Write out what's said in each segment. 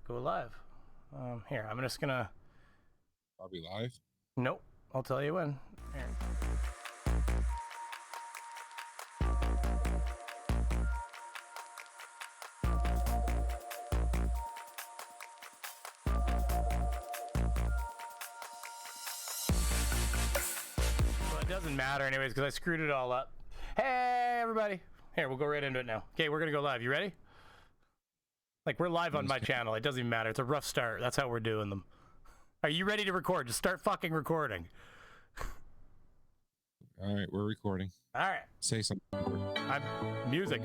go live. Here, I'm just gonna. I'll be live. Nope, I'll tell you when. Here. Well, it doesn't matter anyways because I screwed it all up. Hey, everybody. Here, we'll go right into it now. Okay, we're gonna go live. You ready? Like, we're live on my channel. It doesn't even matter. It's a rough start. That's how we're doing them. Are you ready to record? Just start fucking recording. All right, we're recording. All right. Say something. I'm music.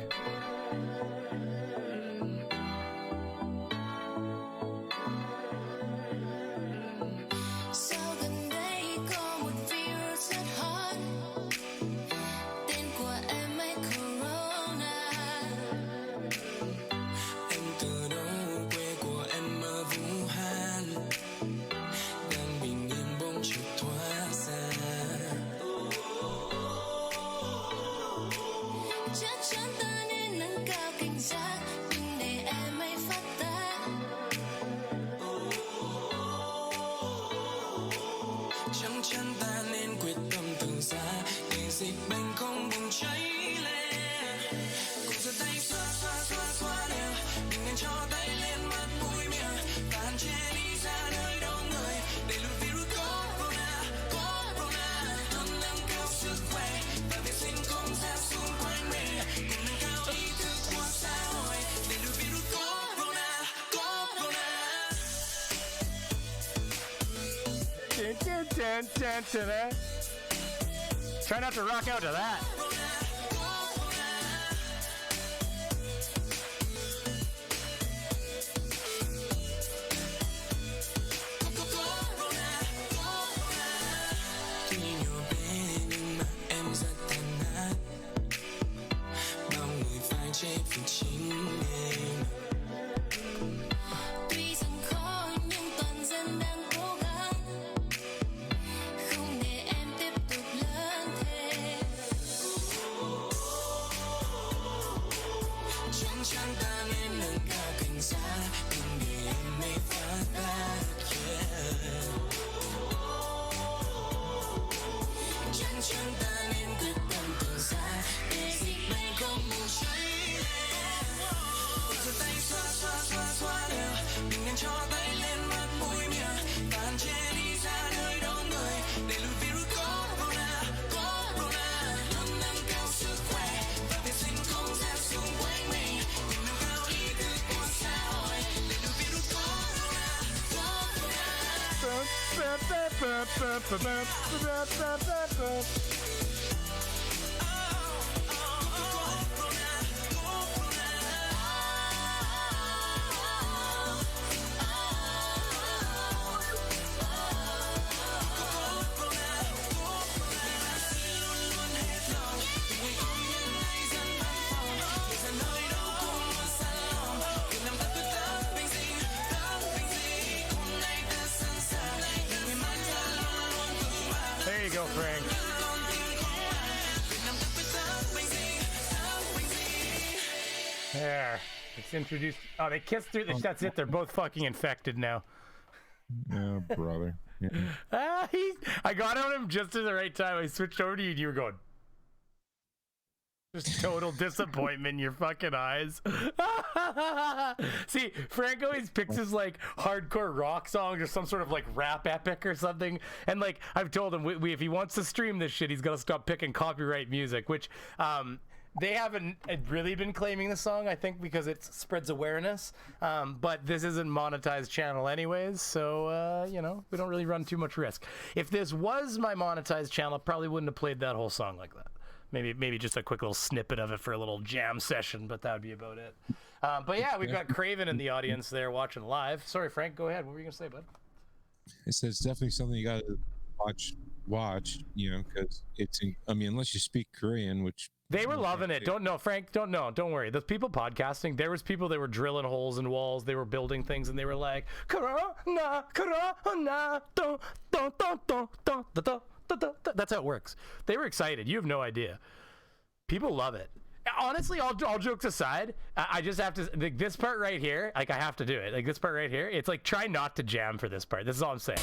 Try not to rock out to that. There you go, Frank. There. It's introduced. Oh, they kissed through the. That's it. They're both fucking infected now. Oh, brother. Yeah. I got on him just at the right time. I switched over to you and you were going. Just total disappointment in your fucking eyes. See, Frank always picks his like hardcore rock songs or some sort of like rap epic or something. And like I've told him, if he wants to stream this shit, he's got to stop picking copyright music, which they haven't really been claiming the song, I think, because it spreads awareness. But this isn't monetized channel anyways, so, you know, we don't really run too much risk. If this was my monetized channel, I probably wouldn't have played that whole song like that. Maybe just a quick little snippet of it for a little jam session, but that would be about it. But yeah, we've got Craven in the audience there watching live. Sorry, Frank, go ahead. What were you going to say, bud? It says definitely something you got to watch, you know, because it's, I mean, unless you speak Korean, which... They were loving it. Don't know, Frank. Don't worry. Those people podcasting, there was people that were drilling holes in walls. They were building things, and they were like, "Corona, corona, don, don, don, don, don, don." That's how it works. They were excited. You have no idea. People love it. Honestly, all jokes aside, I just have to, like, this part right here, like, I have to do it. Like, this part right here, it's like, try not to jam for this part. This is all I'm saying.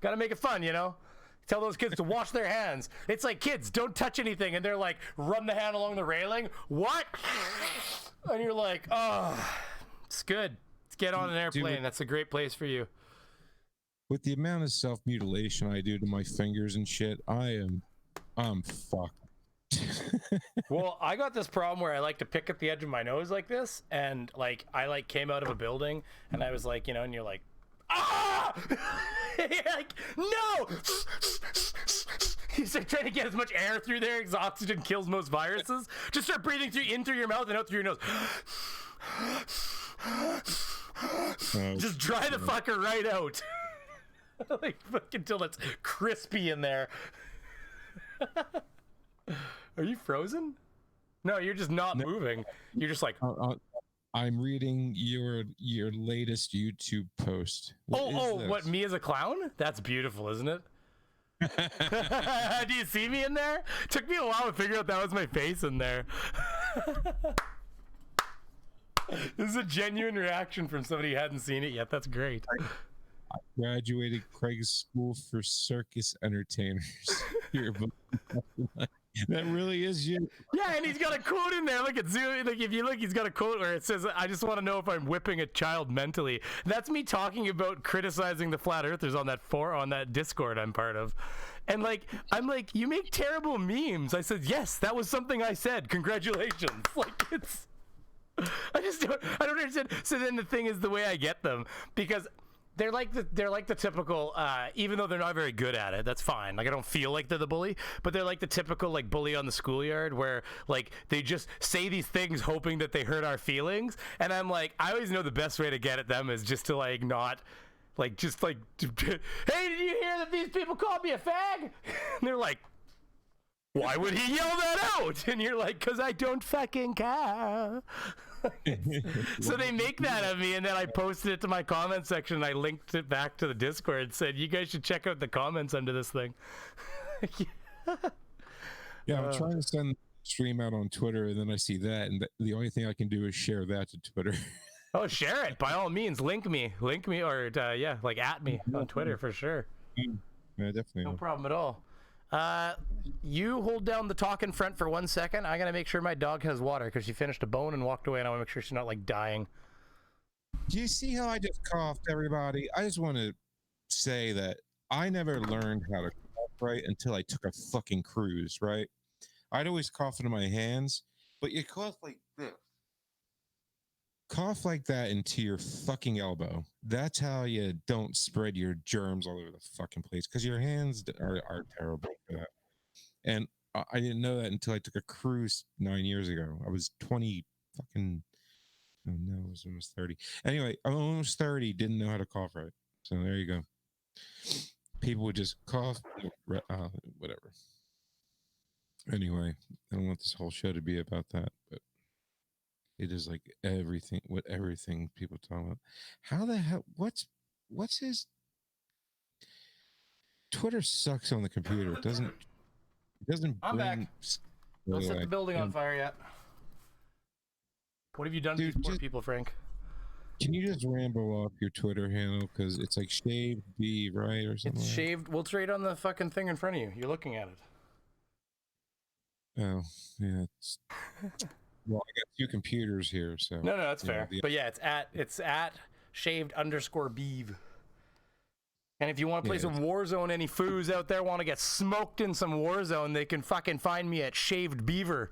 Gotta make it fun, you know? Tell those kids to wash their hands. It's like, kids, don't touch anything. And they're like, run the hand along the railing. What? And you're like, oh, it's good. Let's get on an airplane. Dude, that's a great place for you. With the amount of self-mutilation I do to my fingers and shit, I'm fucked. Well, I got this problem where I like to pick at the edge of my nose like this. And like, I like came out of a building and I was like, you know, and you're like, ah! You're like, no! You start trying to get as much air through there because oxygen kills most viruses. Just start breathing in through your mouth and out through your nose. Just dry the fucker right out. Like, fucking until it's crispy in there. Are you frozen? No, you're just not moving. You're just like... I'm reading your latest YouTube post. What, me as a clown? That's beautiful, isn't it? Do you see me in there? Took me a while to figure out that was my face in there. This is a genuine reaction from somebody who hadn't seen it yet. That's great. I graduated Craig's School for Circus Entertainers. That really is you. Yeah, and he's got a quote in there. Look at Zoom. Like, if you look, he's got a quote where it says, "I just want to know if I'm whipping a child mentally." That's me talking about criticizing the flat earthers on that Discord I'm part of. And like, I'm like, you make terrible memes. I said, yes, that was something I said. Congratulations. Like, it's, I don't understand. So then the thing is the way I get them, because they're like the typical, even though they're not very good at it, that's fine. Like, I don't feel like they're the bully, but they're like the typical like bully on the schoolyard where like they just say these things hoping that they hurt our feelings. And I'm like, I always know the best way to get at them is just to like not like, just like, hey, did you hear that these people called me a fag? And they're like, why would he yell that out? And you're like, because I don't fucking care. So they make that of me, and then I posted it to my comment section, and I linked it back to the Discord and said, you guys should check out the comments under this thing. Yeah, I'm trying to send the stream out on Twitter, and then I see that, and the only thing I can do is share that to Twitter. Oh, share it by all means. Link me, or yeah, like at me on Twitter for sure. Yeah, definitely. No problem at all. You hold down the talk in front for 1 second. I gotta make sure my dog has water because she finished a bone and walked away, and I want to make sure she's not like dying. Do you see how I just coughed, everybody? I just want to say that I never learned how to cough right until I took a fucking cruise, right? I'd always cough into my hands, but you cough like this. Cough like that into your fucking elbow. That's how you don't spread your germs all over the fucking place, because your hands are terrible for that. And I didn't know that until I took a cruise 9 years ago. I was 20 fucking, oh no, I was almost 30. Anyway, I'm almost 30, didn't know how to cough right. So there you go. People would just cough, whatever. Anyway, I don't want this whole show to be about that, but it is like everything people talk about. How the hell? What's his? Twitter sucks on the computer. It doesn't. I'm back. Don't set the building on fire yet. What have you done to these poor people, Frank? Can you just ramble off your Twitter handle, because it's like shaved B, right, or something? It's shaved. Well, it's right on the fucking thing in front of you. You're looking at it. Oh yeah. It's... Well, I got two computers here, so no, that's fair. But yeah, it's at shaved_beav. And if you want to play some Warzone, any foos out there want to get smoked in some Warzone, they can fucking find me at Shaved Beaver.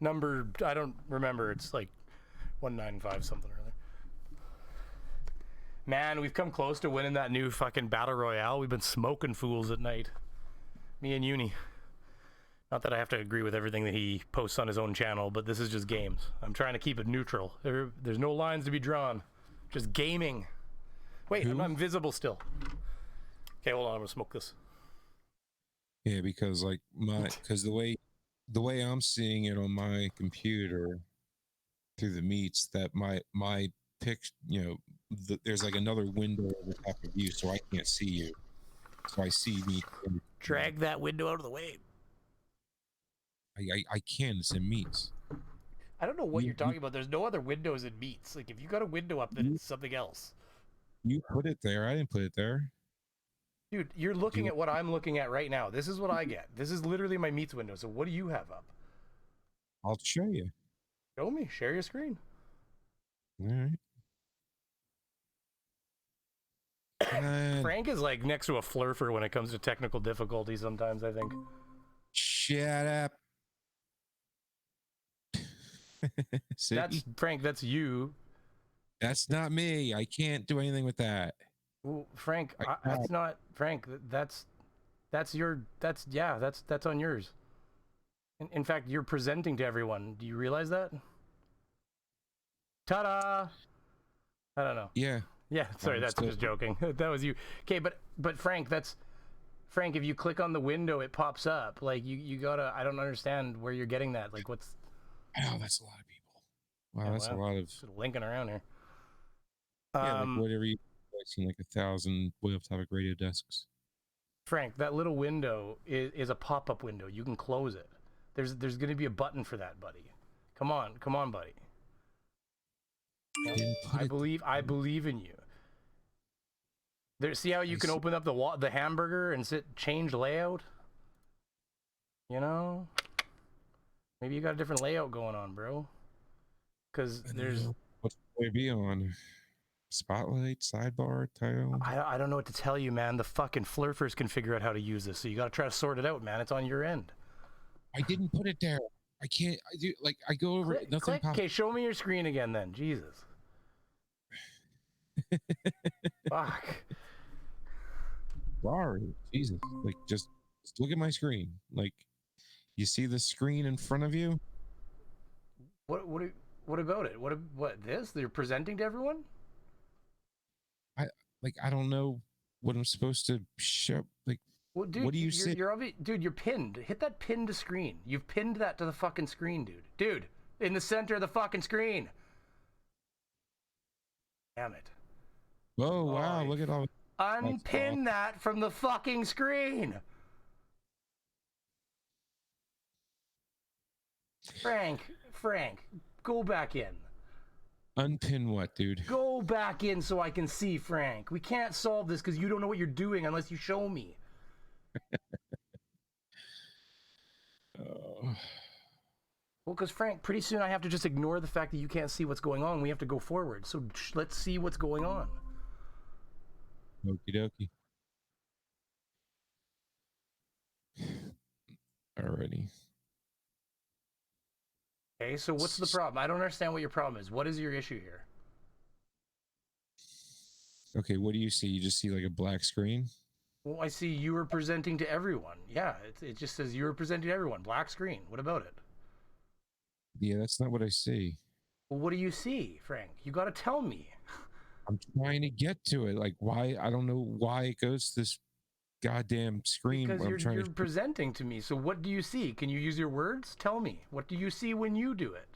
Number, I don't remember. It's like 195 something or other. Man, we've come close to winning that new fucking Battle Royale. We've been smoking fools at night. Me and Uni. Not that I have to agree with everything that he posts on his own channel, but this is just games. I'm trying to keep it neutral. There's no lines to be drawn. Just gaming. Wait, I'm invisible still. Okay, hold on. I'm gonna smoke this. Yeah, because like the way I'm seeing it on my computer, through the meats that my pic, there's like another window over top of you, so I can't see you. So I see me. Drag that window out of the way. I can. It's in meats. I don't know what you're talking about. There's no other windows in meats. Like, if you got a window up, then it's something else. You put it there. I didn't put it there. Dude, you're looking at what I'm looking at right now. This is what I get. This is literally my meats window. So what do you have up? I'll show you. Show me. Share your screen. All right. Frank is like next to a flurfer when it comes to technical difficulty sometimes, I think. Shut up. That's Frank, that's you. That's not me. I can't do anything with that. Well, Frank, that's not Frank. That's on yours. In fact, you're presenting to everyone. Do you realize that? Ta-da! I don't know. Yeah. Yeah, sorry, that's just joking. That was you. Okay, but Frank, Frank, if you click on the window, it pops up. Like, you gotta, I don't understand where you're getting that. Like, what's... Oh, that's a lot of people. Wow, yeah, that's a lot of... Sort of linking around here. Yeah, like whatever you... I've seen like 1,000 web topic radio desks. Frank, that little window is a pop-up window. You can close it. There's going to be a button for that, buddy. Come on, buddy. I believe in you. There, see how you can open up the hamburger and change layout? You know? Maybe you got a different layout going on, bro. Because there's... What's the way be on? Spotlight, sidebar, title? I don't know what to tell you, man. The fucking flurfers can figure out how to use this, so you got to try to sort it out, man. It's on your end. I didn't put it there. I can't. I do. Like, I go over it. Nothing. Okay, show me your screen again, then. Jesus. Fuck. Sorry, Jesus. Like, just look at my screen. Like, you see the screen in front of you? What about it? What this? They're presenting to everyone? I don't know what I'm supposed to show. Like, well, dude, what do you see? Dude, you're pinned. Hit that pin to screen. You've pinned that to the fucking screen, dude. Dude, in the center of the fucking screen. Damn it. Oh, wow. Look at all. Unpin that from the fucking screen. Frank, go back in. Unpin what, dude? Go back in so I can see, Frank. We can't solve this because you don't know what you're doing unless you show me. Well, because Frank, pretty soon I have to just ignore the fact that you can't see what's going on. We have to go forward. So let's see what's going on. Okie dokie. Alrighty. Okay, so what's the problem? I don't understand what your problem is. What is your issue here? Okay, what do you see? You just see like a black screen? Well, I see you were presenting to everyone. Yeah, it just says you were presenting to everyone. Black screen. What about it? Yeah, that's not what I see. Well, what do you see, Frank? You got to tell me. I'm trying to get to it. Like, why? I don't know why it goes to this goddamn screen. Because you're presenting to me. So what do you see? Can you use your words? Tell me. What do you see when you do it?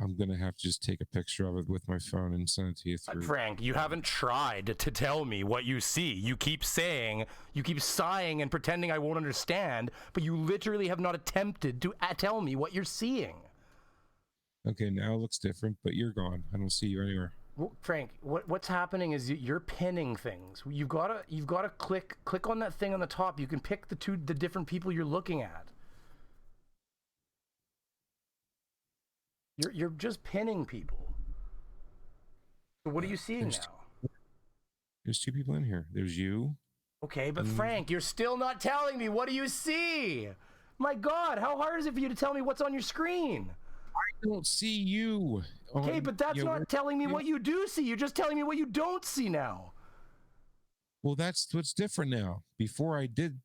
I'm going to have to just take a picture of it with my phone and send it to you through. Frank, you haven't tried to tell me what you see. You keep sighing and pretending I won't understand, but you literally have not attempted to tell me what you're seeing. Okay, now it looks different, but you're gone. I don't see you anywhere. Well, Frank, what's happening is you're pinning things. You've got to click on that thing on the top. You can pick the different people you're looking at. You're just pinning people. So what are you seeing now? There's two people in here. There's you. Okay, but Frank, you're still not telling me. What do you see? My God, how hard is it for you to tell me what's on your screen? I don't see you. Okay, but that's not telling me what you do see. You're just telling me what you don't see now. Well, that's what's different now. Before I did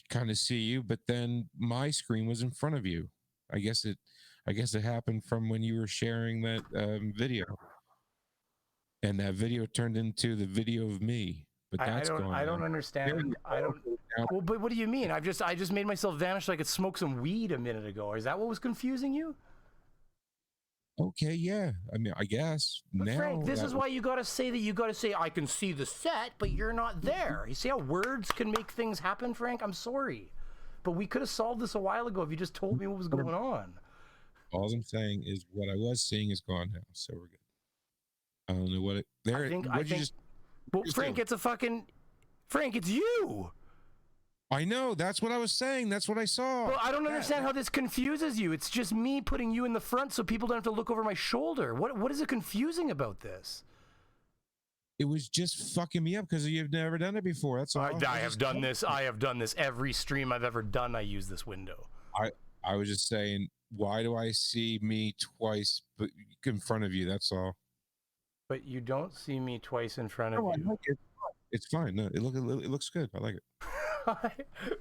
kind of see you, but then my screen was in front of you. I guess it happened from when you were sharing that video, and that video turned into the video of me. But that's gone. I don't understand. Well, but what do you mean? I just made myself vanish like I could smoke some weed a minute ago. Is that what was confusing you? Okay, yeah. I mean, I guess But now. Frank, this is why you gotta say I can see the set, but you're not there. You see how words can make things happen, Frank? I'm sorry. But we could have solved this a while ago if you just told me what was going on. All I'm saying is what I was seeing is gone now, so we're good. I don't know what it. There. I think. Well, Frank, it's a fucking. Frank, it's you. I know. That's what I was saying. That's what I saw. Well, I don't understand how this confuses you. It's just me putting you in the front so people don't have to look over my shoulder. What is it confusing about this? It was just fucking me up because you've never done it before. That's all. I have done this. I have done this every stream I've ever done. I use this window. I was just saying, why do I see me twice in front of you? That's all. But you don't see me twice in front of you. I like it. It's fine. No, it looks good. I like it.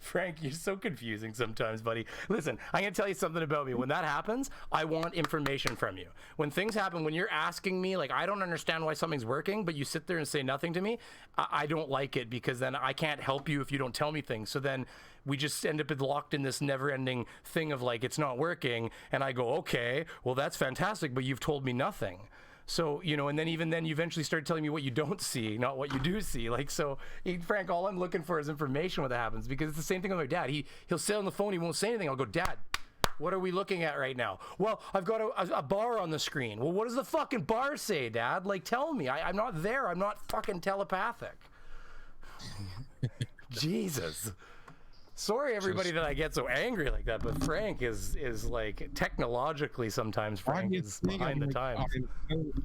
Frank, you're so confusing sometimes, buddy. Listen, I'm going to tell you something about me. When that happens, I want information from you. When things happen, when you're asking me, like, I don't understand why something's working, but you sit there and say nothing to me, I don't like it, because then I can't help you if you don't tell me things. So then we just end up locked in this never-ending thing of, like, it's not working, and I go, okay, well, that's fantastic, but you've told me nothing. So, you know, and then even then you eventually start telling me what you don't see, not what you do see. Like, so, Frank, all I'm looking for is information when that happens, because it's the same thing with my dad. He'll sit on the phone, he won't say anything. I'll go, Dad, what are we looking at right now? Well, I've got a bar on the screen. Well, what does the fucking bar say, Dad? Like, tell me. I'm not there. I'm not fucking telepathic. Jesus. Sorry, everybody, that I get so angry like that, but Frank is like, technologically sometimes Frank is behind the times.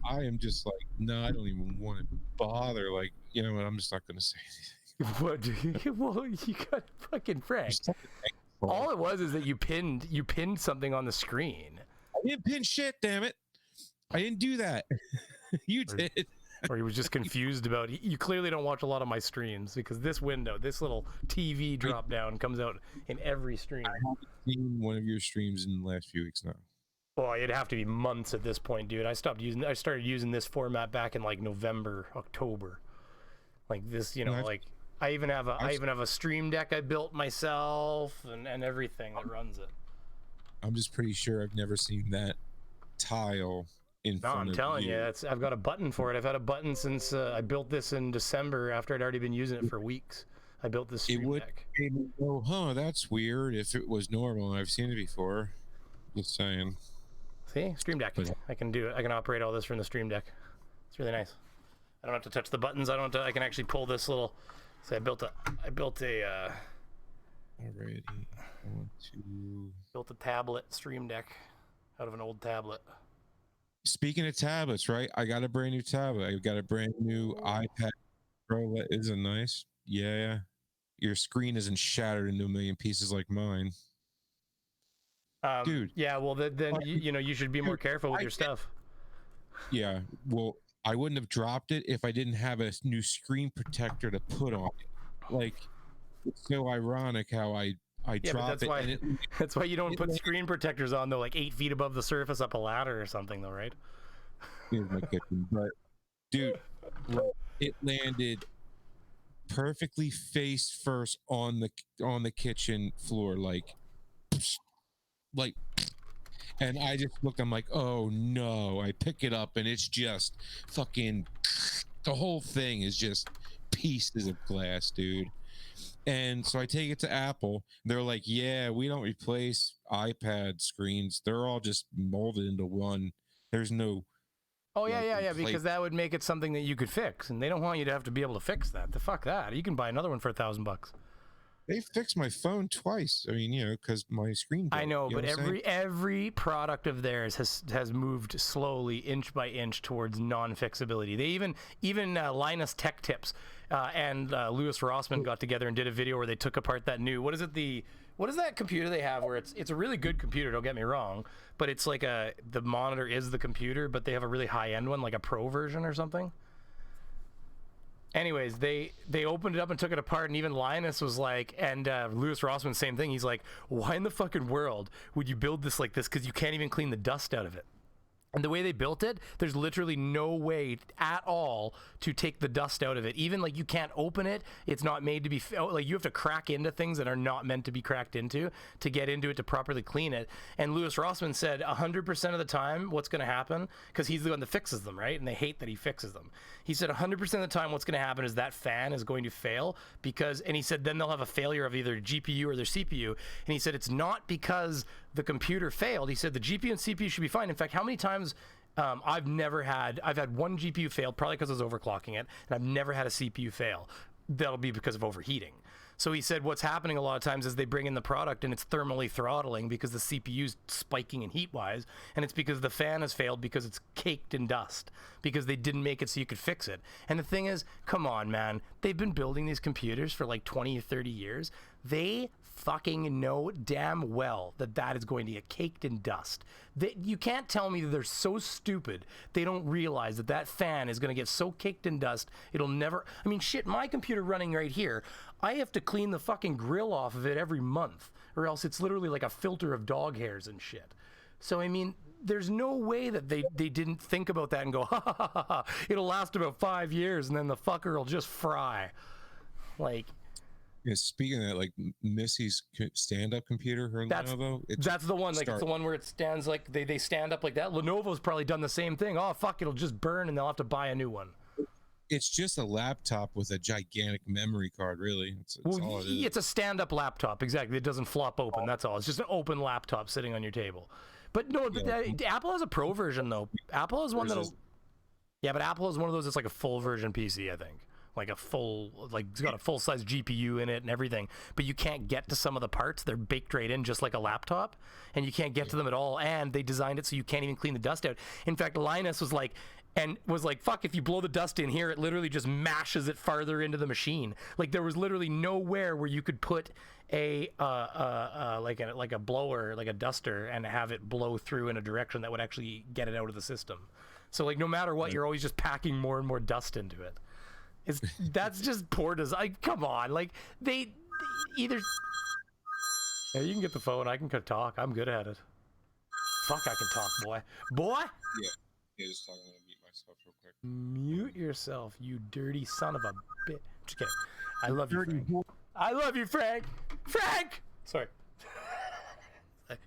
I am just like, no, I don't even want to bother. Like, you know what? I'm just not going to say anything. What? Well, you got fucking Frank. All it was is that you pinned something on the screen. I didn't pin shit, damn it. I didn't do that. You did. Or he was just confused about it. You clearly don't watch a lot of my streams, because this window, this little TV drop down comes out in every stream. I haven't seen one of your streams in the last few weeks now. Well, it'd have to be months at this point, dude. I started using this format back in like November, October. Like this, you know, like I even have a stream deck I built myself and everything that runs it. I'm just pretty sure I've never seen that tile. No, I'm telling you, I've got a button for it. I've had a button since I built this in December after I'd already been using it for weeks. I built this stream deck. Oh, huh, that's weird if it was normal. I've seen it before. Just saying. See, stream deck. I can do it. I can operate all this from the stream deck. It's really nice. I don't have to touch the buttons. I can actually pull this little. So I built a. Alrighty. Built a tablet stream deck out of an old tablet. Speaking of tablets, right? I got a brand new tablet. I got a brand new iPad Pro. That isn't nice. Yeah. Your screen isn't shattered into a million pieces like mine. Dude. Yeah, well, then you should be more careful with your stuff. Yeah, well, I wouldn't have dropped it if I didn't have a new screen protector to put on it. Like, it's so ironic how I drop it. That's why you don't put screen protectors on, though, like 8 feet above the surface up a ladder or something, though, right? Here's my kitchen. But, dude, it landed perfectly face first on the kitchen floor, like, and I just looked. I'm like, oh no! I pick it up, and it's just fucking. The whole thing is just pieces of glass, dude. And so I take it to Apple. They're like, yeah, we don't replace iPad screens. They're all just molded into one. There's no. Oh, yeah, because that would make it something that you could fix. And they don't want you to have to be able to fix that. The fuck that. You can buy another one for $1,000. They fixed my phone twice. I mean, because my screen broke, I know, but every product of theirs has moved slowly, inch by inch, towards non-fixability. They even Linus Tech Tips and Louis Rossmann got together and did a video where they took apart that new, what is that computer they have where it's a really good computer, don't get me wrong, but it's like the monitor is the computer, but they have a really high-end one, like a pro version or something. Anyways, they opened it up and took it apart, and even Linus was like, and Louis Rossmann, same thing. He's like, why in the fucking world would you build this like this? Because you can't even clean the dust out of it. And the way they built it, there's literally no way at all to take the dust out of it. Even like you can't open it. It's not made to be, like you have to crack into things that are not meant to be cracked into to get into it to properly clean it. And Louis Rossmann said 100% of the time what's going to happen, because he's the one that fixes them, right? And they hate that he fixes them. He said 100% of the time what's going to happen is that fan is going to fail because, and he said then they'll have a failure of either GPU or their CPU. And he said it's not because the computer failed. He said the GPU and CPU should be fine. In fact, how many times I've had one GPU fail, probably because I was overclocking it, and I've never had a CPU fail. That'll be because of overheating. So he said what's happening a lot of times is they bring in the product and it's thermally throttling because the CPU's spiking in heat wise, and it's because the fan has failed because it's caked in dust because they didn't make it so you could fix it. And the thing is, come on, man, they've been building these computers for like 20 or 30 years. They fucking know damn well that that is going to get caked in dust. You can't tell me that they're so stupid they don't realize that that fan is going to get so caked in dust it'll never. I mean, shit, my computer running right here, I have to clean the fucking grill off of it every month, or else it's literally like a filter of dog hairs and shit. So I mean, there's no way that they didn't think about that and go, ha ha ha ha ha, it'll last about 5 years and then the fucker will just fry. Like, yeah, speaking of that, like Missy's stand-up computer, her Lenovo. That's the one. Like, it's the one where it stands like they stand up like that. Lenovo's probably done the same thing. Oh fuck, it'll just burn and they'll have to buy a new one. It's just a laptop with a gigantic memory card, really. It's all it is. It's a stand-up laptop, exactly. It doesn't flop open. That's all. It's just an open laptop sitting on your table. But no, Apple has a pro version though. Apple has one that'll. Yeah, but Apple has one of those that's like a full version PC, I think. Like a full, like it's got a full-size GPU in it and everything, but you can't get to some of the parts. They're baked right in just like a laptop, and you can't get to them at all, and they designed it so you can't even clean the dust out. In fact, Linus was like, fuck, if you blow the dust in here, it literally just mashes it farther into the machine. Like, there was literally nowhere where you could put a like a blower, like a duster, and have it blow through in a direction that would actually get it out of the system. So like, no matter what, you're always just packing more and more dust into it. That's just poor design. Come on, like they either. Yeah, you can get the phone. I can talk. I'm good at it. Fuck, I can talk, boy. Boy. Yeah, just talking. I'm gonna mute myself real quick. Mute yourself, you dirty son of a bitch. Just kidding. I love you, Frank. I love you, Frank. Frank. Sorry.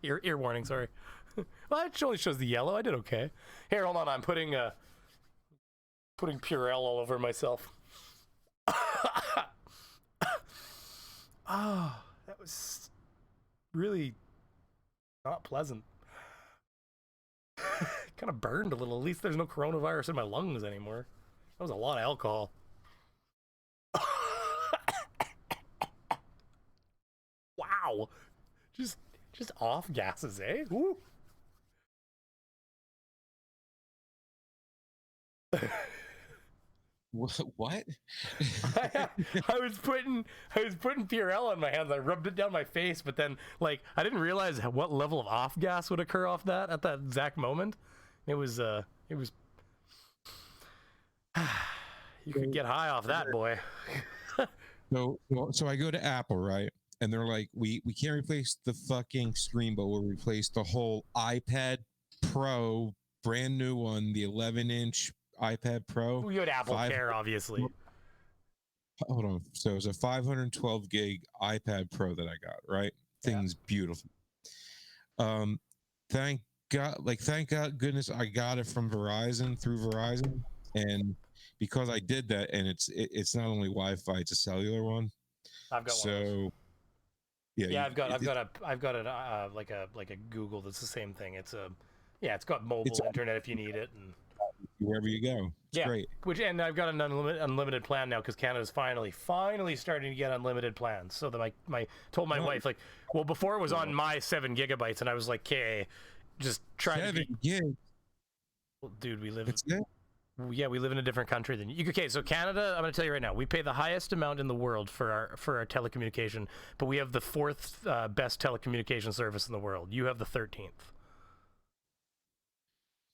Ear warning. Sorry. Well, it only shows the yellow. I did okay. Here, hold on. I'm putting Purell all over myself. Oh, that was really not pleasant. Kind of burned a little. At least there's no coronavirus in my lungs anymore. That was a lot of alcohol. Wow. Just off gases, eh? Woo. What? I was putting Purell on my hands. I rubbed it down my face, but then like I didn't realize what level of off gas would occur off that at that exact moment. It was you could get high off that, boy. So I go to Apple, right? And they're like, we can't replace the fucking screen, but we'll replace the whole iPad Pro, brand new one, the 11-inch iPad Pro. You had Apple Care, obviously. Hold on. So it was a 512 gig iPad Pro that I got, right? Thing's beautiful. Thank God goodness I got it from Verizon, through Verizon. And because I did that, and it's not only Wi-Fi, it's a cellular one. I've got one. So I've got like a Google that's the same thing. It's got mobile internet if you need it, and wherever you go. It's great. And I've got an unlimited plan now because Canada's finally starting to get unlimited plans. So that I told my wife, like, well, before it was on my 7 gigabytes, and I was like, okay, just try 7 gigs. Well, dude, we live in a different country than you. Okay, so Canada, I'm going to tell you right now, we pay the highest amount in the world for our telecommunication, but we have the 4th best telecommunication service in the world. You have the 13th.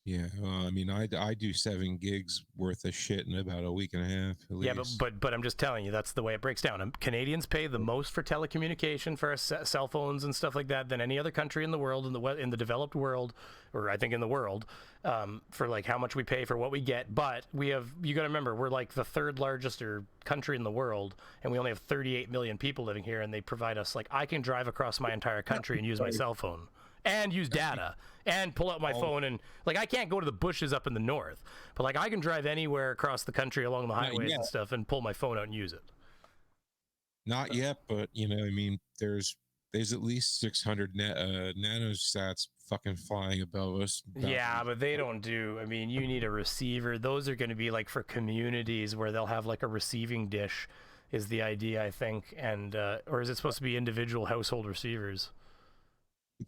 Yeah, I mean, I do 7 gigs worth of shit in about a week and a half at Yeah, least. but I'm just telling you, that's the way it breaks down. Canadians pay the most for telecommunication for our cell phones and stuff like that than any other country in the world, in the developed world, or I think in the world, for like how much we pay for what we get. But you got to remember, we're like the third largest country in the world, and we only have 38 million people living here, and they provide us like I can drive across my entire country and use my cell phone and use data and pull out my phone, and like I can't go to the bushes up in the north, but like I can drive anywhere across the country along the highways and stuff and pull my phone out and use it. Not yet, but I mean, there's at least 600 nanosats fucking flying above us. Yeah, but they don't do. I mean, you need a receiver. Those are going to be like for communities where they'll have like a receiving dish, is the idea, I think, and or is it supposed to be individual household receivers?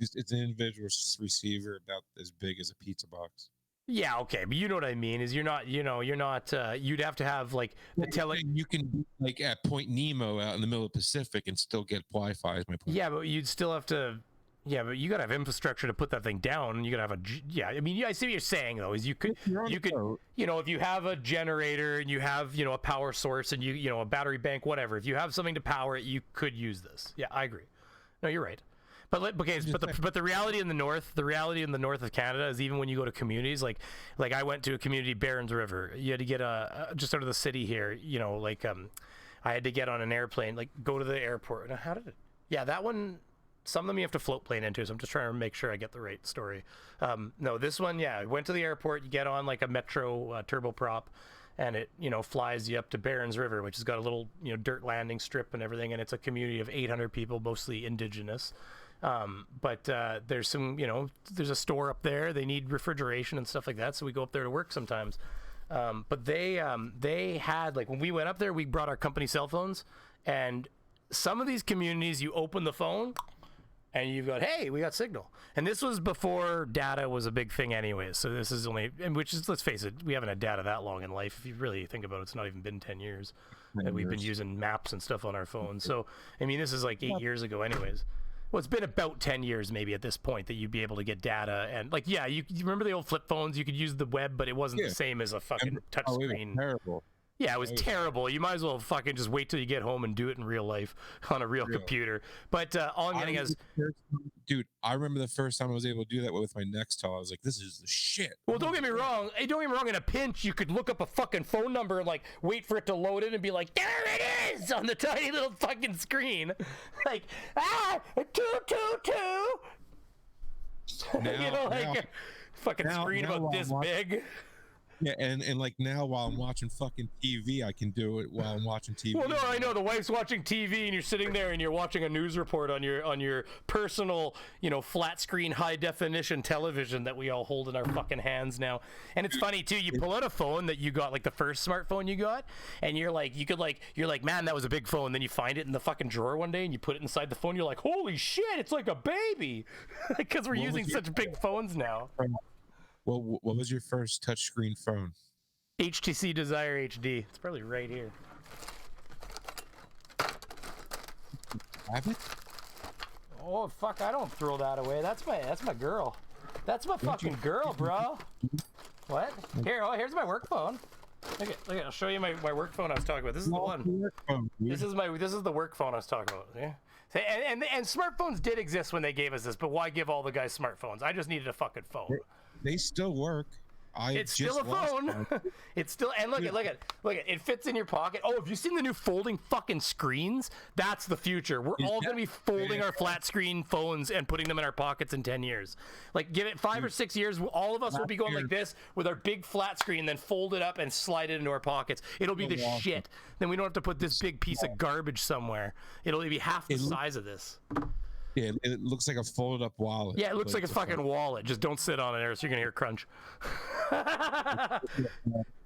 It's an individual receiver about as big as a pizza box. Yeah, okay, but you know what I mean. Is you're not. You'd have to have like the You can be like at Point Nemo out in the middle of the Pacific and still get Wi-Fi. Is my point. Yeah, but you'd still have to. Yeah, but you gotta have infrastructure to put that thing down. You gotta have a. Yeah, I mean, I see what you're saying though. Is you could, if you have a generator and you have, a power source and a battery bank, whatever. If you have something to power it, you could use this. Yeah, I agree. No, you're right. But the reality in the north of Canada is even when you go to communities like I went to a community, Barons River. You had to get just out of the city here. I had to get on an airplane, like go to the airport. Now, how did it? Yeah, that one. Some of them you have to float plane into, so I'm just trying to make sure I get the right story. No, this one, yeah, I went to the airport. You get on like a metro turboprop, and it flies you up to Barons River, which has got a little dirt landing strip and everything, and it's a community of 800 people, mostly indigenous. But there's some, there's a store up there. They need refrigeration and stuff like that, so we go up there to work sometimes. But they had, like, when we went up there, we brought our company cell phones, and some of these communities, you open the phone and you've got, hey, we got signal. And this was before data was a big thing anyways. So this is only, and which is, let's face it, we haven't had data that long in life. If you really think about it, it's not even been 10 years that we've been using maps and stuff on our phones. So, I mean, this is like 8 years ago anyways. Well, it's been about 10 years maybe at this point that you'd be able to get data. And like, yeah, you remember the old flip phones? You could use the web, but it wasn't the same as a fucking touch screen. Terrible. Yeah, it was terrible. You might as well fucking just wait till you get home and do it in real life on a real computer. But all I'm getting is, dude, I remember the first time I was able to do that with my Nextel. I was like, this is the shit. Well, don't get me wrong. In a pinch, you could look up a fucking phone number and like wait for it to load in and be like, there it is on the tiny little fucking screen, like 222. Fucking screen about this big. Yeah, and like now while I'm watching fucking TV, I can do it while I'm watching TV. Well, no, I know the wife's watching TV and you're sitting there and you're watching a news report on your personal, flat screen high definition television that we all hold in our fucking hands now. And it's funny too. You pull out a phone that you got, like the first smartphone you got, and you're like, man, that was a big phone. Then you find it in the fucking drawer one day and you put it inside the phone. You're like, holy shit, it's like a baby, because we're using such big phones now. Well, what was your first touchscreen phone? HTC Desire HD. It's probably right here. Have it? Oh fuck! I don't throw that away. That's my girl. That's my fucking girl, bro. What? Here's my work phone. Look at. I'll show you my work phone I was talking about. This is the one. This is the work phone I was talking about. Yeah. And smartphones did exist when they gave us this, but why give all the guys smartphones? I just needed a fucking phone. They still work. It's still a phone. It's still, and look at it fits in your pocket. Oh, have you seen the new folding fucking screens? That's the future. We're all gonna be folding our flat screen phones and putting them in our pockets in 10 years. Like, give it 5 or 6 years, all of us will be going like this with our big flat screen, then fold it up and slide it into our pockets. It'll be the shit. Then we don't have to put this big piece of garbage somewhere. It'll be half the size of this. Yeah, it looks like a folded up wallet. Yeah, it looks like a fucking wallet. Just don't sit on it, or else you're gonna hear crunch.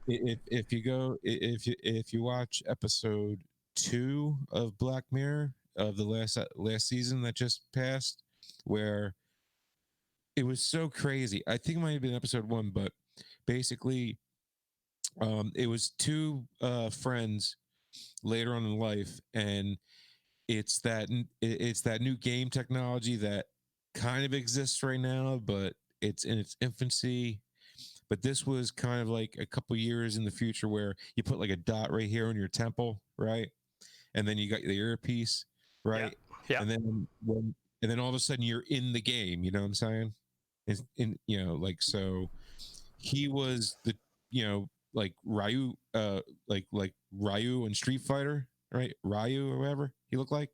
If you watch episode 2 of Black Mirror of the last season that just passed, where it was so crazy. I think it might have been episode 1, but basically, it was 2 friends later on in life, and it's that new game technology that kind of exists right now, but it's in its infancy. but this was kind of like a couple years in the future where you put like a dot right here on your temple, right? And then you got the earpiece, right? Yeah. And then all of a sudden you're in the game. You know what I'm saying? Like, so he was the, like Ryu, like Ryu in Street Fighter, right? Ryu or whatever he looked like.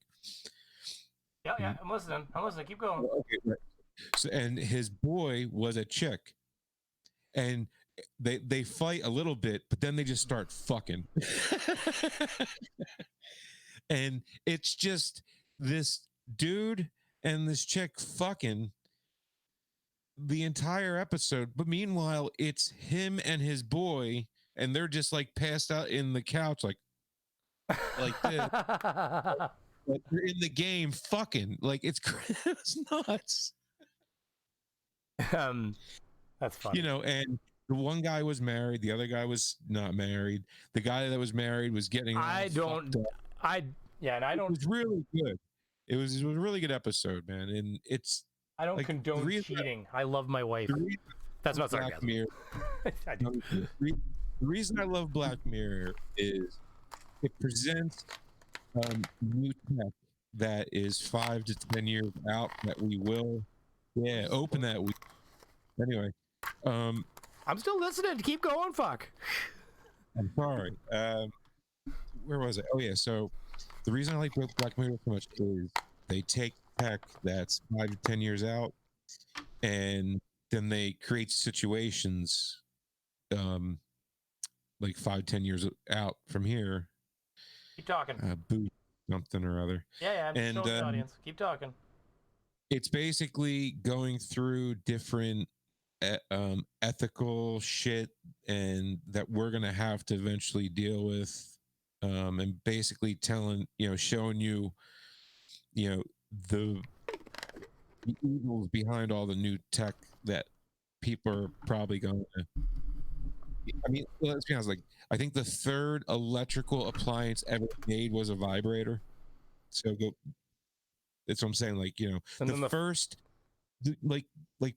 Yeah. I'm listening. Keep going. Okay, right. So, and his boy was a chick, and they fight a little bit, but then they just start fucking. And it's just this dude and this chick fucking the entire episode. But meanwhile, it's him and his boy, and they're just like passed out in the couch, like this. Like they're in the game fucking. Like it's nuts. That's funny. And the one guy was married, the other guy was not married. The guy that was married was getting. And I don't. It was really good. It was a really good episode, man. And I don't condone cheating. I love my wife. That's not sarcasm. I do. The reason I love Black Mirror is it presents new tech that is 5 to 10 years out that we will open that week. Anyway, I'm still listening. Keep going. Fuck. I'm sorry. Where was it? Oh yeah. So the reason I like Black Mirror so much is they take tech that's 5 to 10 years out, and then they create situations, like 5-10 years out from here. Keep talking. Boot something or other. Yeah. I'm showing the audience. Keep talking. It's basically going through different ethical shit and that we're gonna have to eventually deal with, and basically showing you, the evils behind all the new tech that people are probably going to. I mean, let's be honest. Like, I think the third electrical appliance ever made was a vibrator. So that's what I'm saying. Like, the first. Like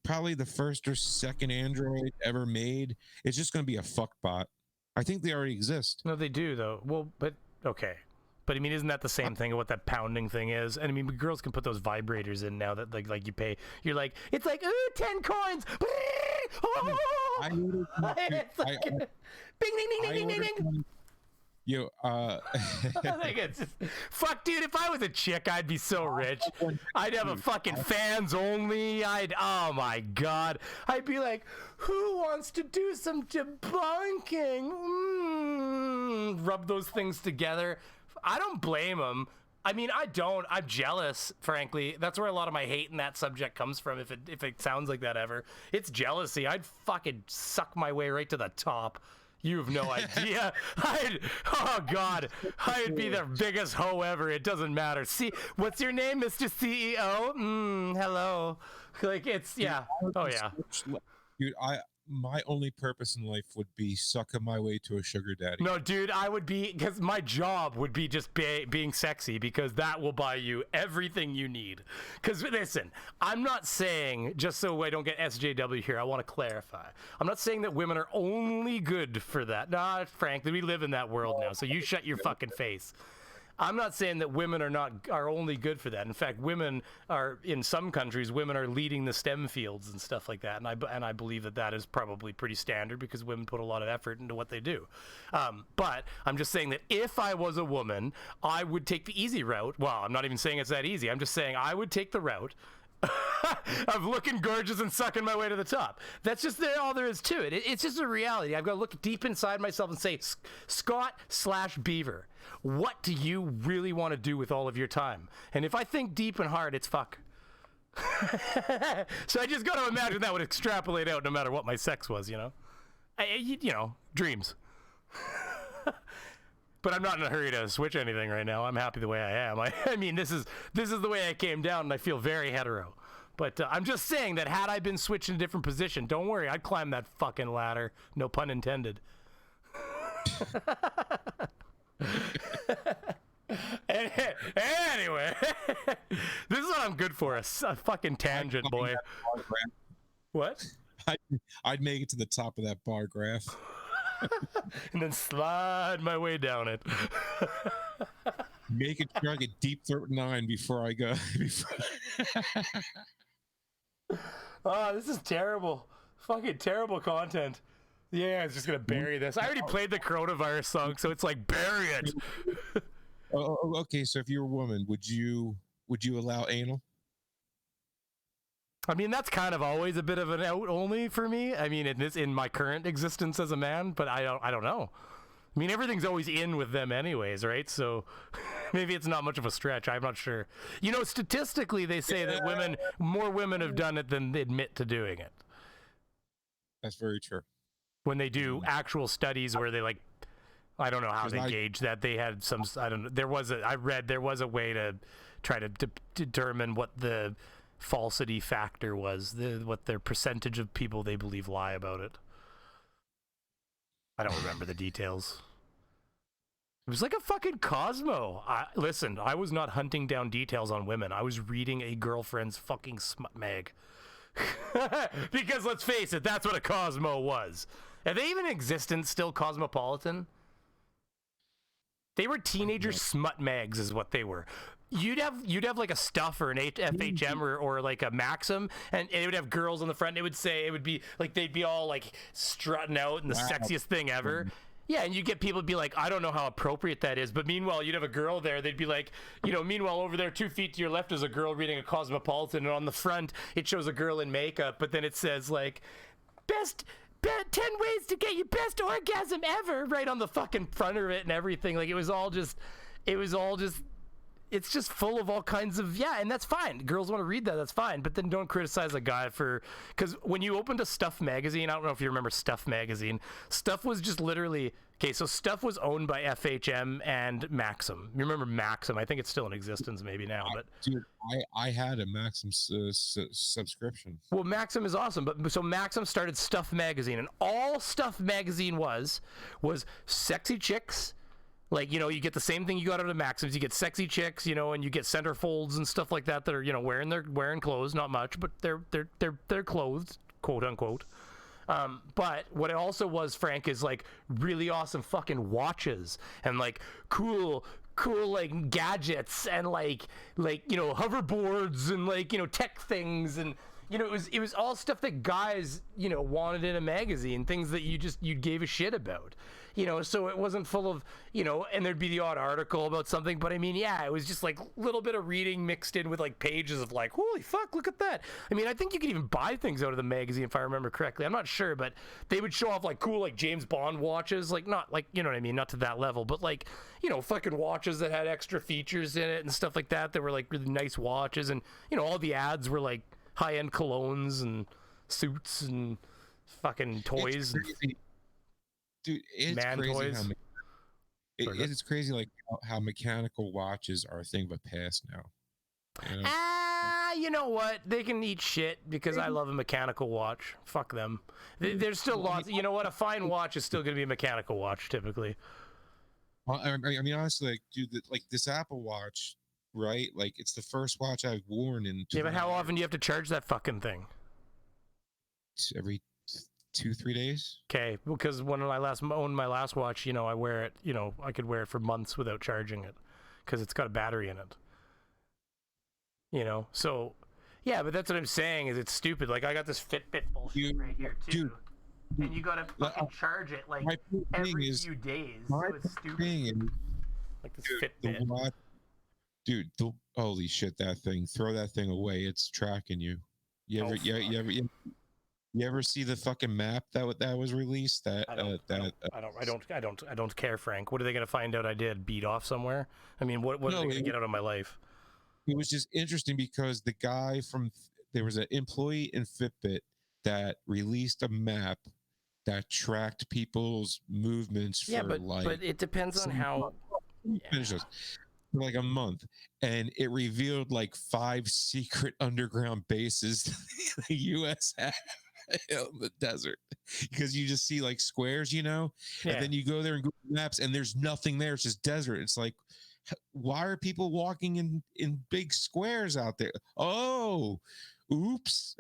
probably the first or second Android ever made, it's just going to be a fuck bot. I think they already exist. No, they do though. Well, but okay. But I mean, isn't that the same thing of what that pounding thing is? And I mean, girls can put those vibrators in now that like you pay. You're like, it's like, ooh, 10 coins. Bing, ding, ding, ding, ding, ding. I think it's just, fuck, dude. If I was a chick, I'd be so rich. I'd have a fucking fans only. Oh my god. I'd be like, who wants to do some debunking? Rub those things together. I don't blame them. I mean, I don't. I'm jealous, frankly. That's where a lot of my hate in that subject comes from. If it sounds like that ever, it's jealousy. I'd fucking suck my way right to the top. You have no idea. Oh God, I'd be the biggest hoe ever. It doesn't matter. See, what's your name, Mr. CEO? Hello. Like it's yeah. Oh yeah. Dude, my only purpose in life would be sucking my way to a sugar daddy. No, dude, I would be, because my job would be just being sexy, because that will buy you everything you need. Because listen, I'm not saying, just so I don't get SJW here, I want to clarify. I'm not saying that women are only good for that. Nah, frankly, we live in that world now, so you shut your fucking face. I'm not saying that women are only good for that. In fact, women are, in some countries, women are leading the STEM fields and stuff like that. And I believe that is probably pretty standard because women put a lot of effort into what they do. But I'm just saying that if I was a woman, I would take the easy route. Well, I'm not even saying it's that easy. I'm just saying I would take the route of looking gorgeous and sucking my way to the top. That's just all there is to it. It's just a reality. I've got to look deep inside myself and say, Scott/Beaver, what do you really want to do with all of your time? And if I think deep and hard, it's fuck. So I just got to imagine that would extrapolate out no matter what my sex was, dreams. But I'm not in a hurry to switch anything right now. I'm happy the way I am. I mean, this is the way I came down, and I feel very hetero. But I'm just saying that had I been switched in a different position, don't worry, I'd climb that fucking ladder. No pun intended. Anyway, this is what I'm good for, a fucking tangent, boy. What? I'd make it to the top of that bar graph. And then slide my way down it. Make it sure I get deep throat 9 before I go. Oh, this is terrible. Fucking terrible content. Yeah, I was just gonna bury this. I already played the coronavirus song, so it's like bury it. Okay, so if you're a woman, would you allow anal? I mean, that's kind of always a bit of an out only for me. I mean, in my current existence as a man, but I don't know. I mean, everything's always in with them anyways, right? So maybe it's not much of a stretch. I'm not sure. You know, statistically, they say that more women have done it than they admit to doing it. That's very true. When they do actual studies where they I don't know how they gauge that. They had some, I don't know. I read there was a way to try to determine what the falsity factor was, what their percentage of people they believe lie about it. I don't remember the details. It was like a fucking Cosmo. Listen, I was not hunting down details on women. I was reading a girlfriend's fucking smut mag. Because let's face it, that's what a Cosmo was. Are they even in existence still, Cosmopolitan? They were teenager smut mags is what they were. You'd have like a Stuff or an FHM or like a Maxim, and it would have girls on the front. It would be like they'd be all like strutting out and the sexiest thing ever. Yeah, and you get people to be like, I don't know how appropriate that is, but meanwhile you'd have a girl there. They'd be like, meanwhile over there 2 feet to your left is a girl reading a Cosmopolitan, and on the front it shows a girl in makeup, but then it says like 10 ways to get your best orgasm ever right on the fucking front of it and everything. Like it's just full of all kinds of, and that's fine. Girls want to read that, that's fine. But then don't criticize a guy because when you opened a Stuff magazine, I don't know if you remember Stuff magazine. Stuff was just literally, so Stuff was owned by FHM and Maxim. You remember Maxim? I think it's still in existence maybe now. But dude, I had a Maxim subscription. Well, Maxim is awesome. But so Maxim started Stuff magazine, and all Stuff magazine was sexy chicks. Like, you get the same thing you got out of Maxims. You get sexy chicks, and you get centerfolds and stuff like that are, wearing clothes, not much, but they're clothed, quote unquote. But what it also was, Frank, is like really awesome fucking watches and like cool like gadgets and like hoverboards and like tech things, and it was all stuff that guys wanted in a magazine, things that you gave a shit about. So it wasn't full of, and there'd be the odd article about something, but I mean, it was just like a little bit of reading mixed in with like pages of like, holy fuck, look at that. I mean, I think you could even buy things out of the magazine if I remember correctly. I'm not sure, but they would show off like cool, like James Bond watches, like not like, you know what I mean? Not to that level, but like, fucking watches that had extra features in it and stuff like that were like really nice watches. And, all the ads were like high-end colognes and suits and fucking toys. Dude, it's man crazy toys. It's crazy like how mechanical watches are a thing of the past now. You know what? They can eat shit because I love a mechanical watch. Fuck them. There's still lots. You know what? A fine watch is still going to be a mechanical watch typically. I mean, honestly, like, dude, like this Apple Watch, right? Like, it's the first watch I've worn in. Yeah, but how often do you have to charge that fucking thing? Every 2-3 days. Okay, because when I owned my last watch, I wear it. I could wear it for months without charging it because it's got a battery in it. So yeah, but that's what I'm saying is it's stupid. Like I got this Fitbit bullshit right here too, and you gotta fucking charge it like every few days. So it's stupid. Like this Fitbit. Dude, holy shit, that thing! Throw that thing away. It's tracking you. You ever see the fucking map that was released? I don't care, Frank. What are they gonna find out I did? Beat off somewhere? I mean, what are they gonna get out of my life? It was just interesting because there was an employee in Fitbit that released a map that tracked people's movements for but it depends on how. Finish this. For like a month, and it revealed like 5 secret underground bases the U.S. had in the desert, because you just see like squares, and then you go there and Google Maps, and there's nothing there. It's just desert. It's like, why are people walking in big squares out there? Oh, Oops.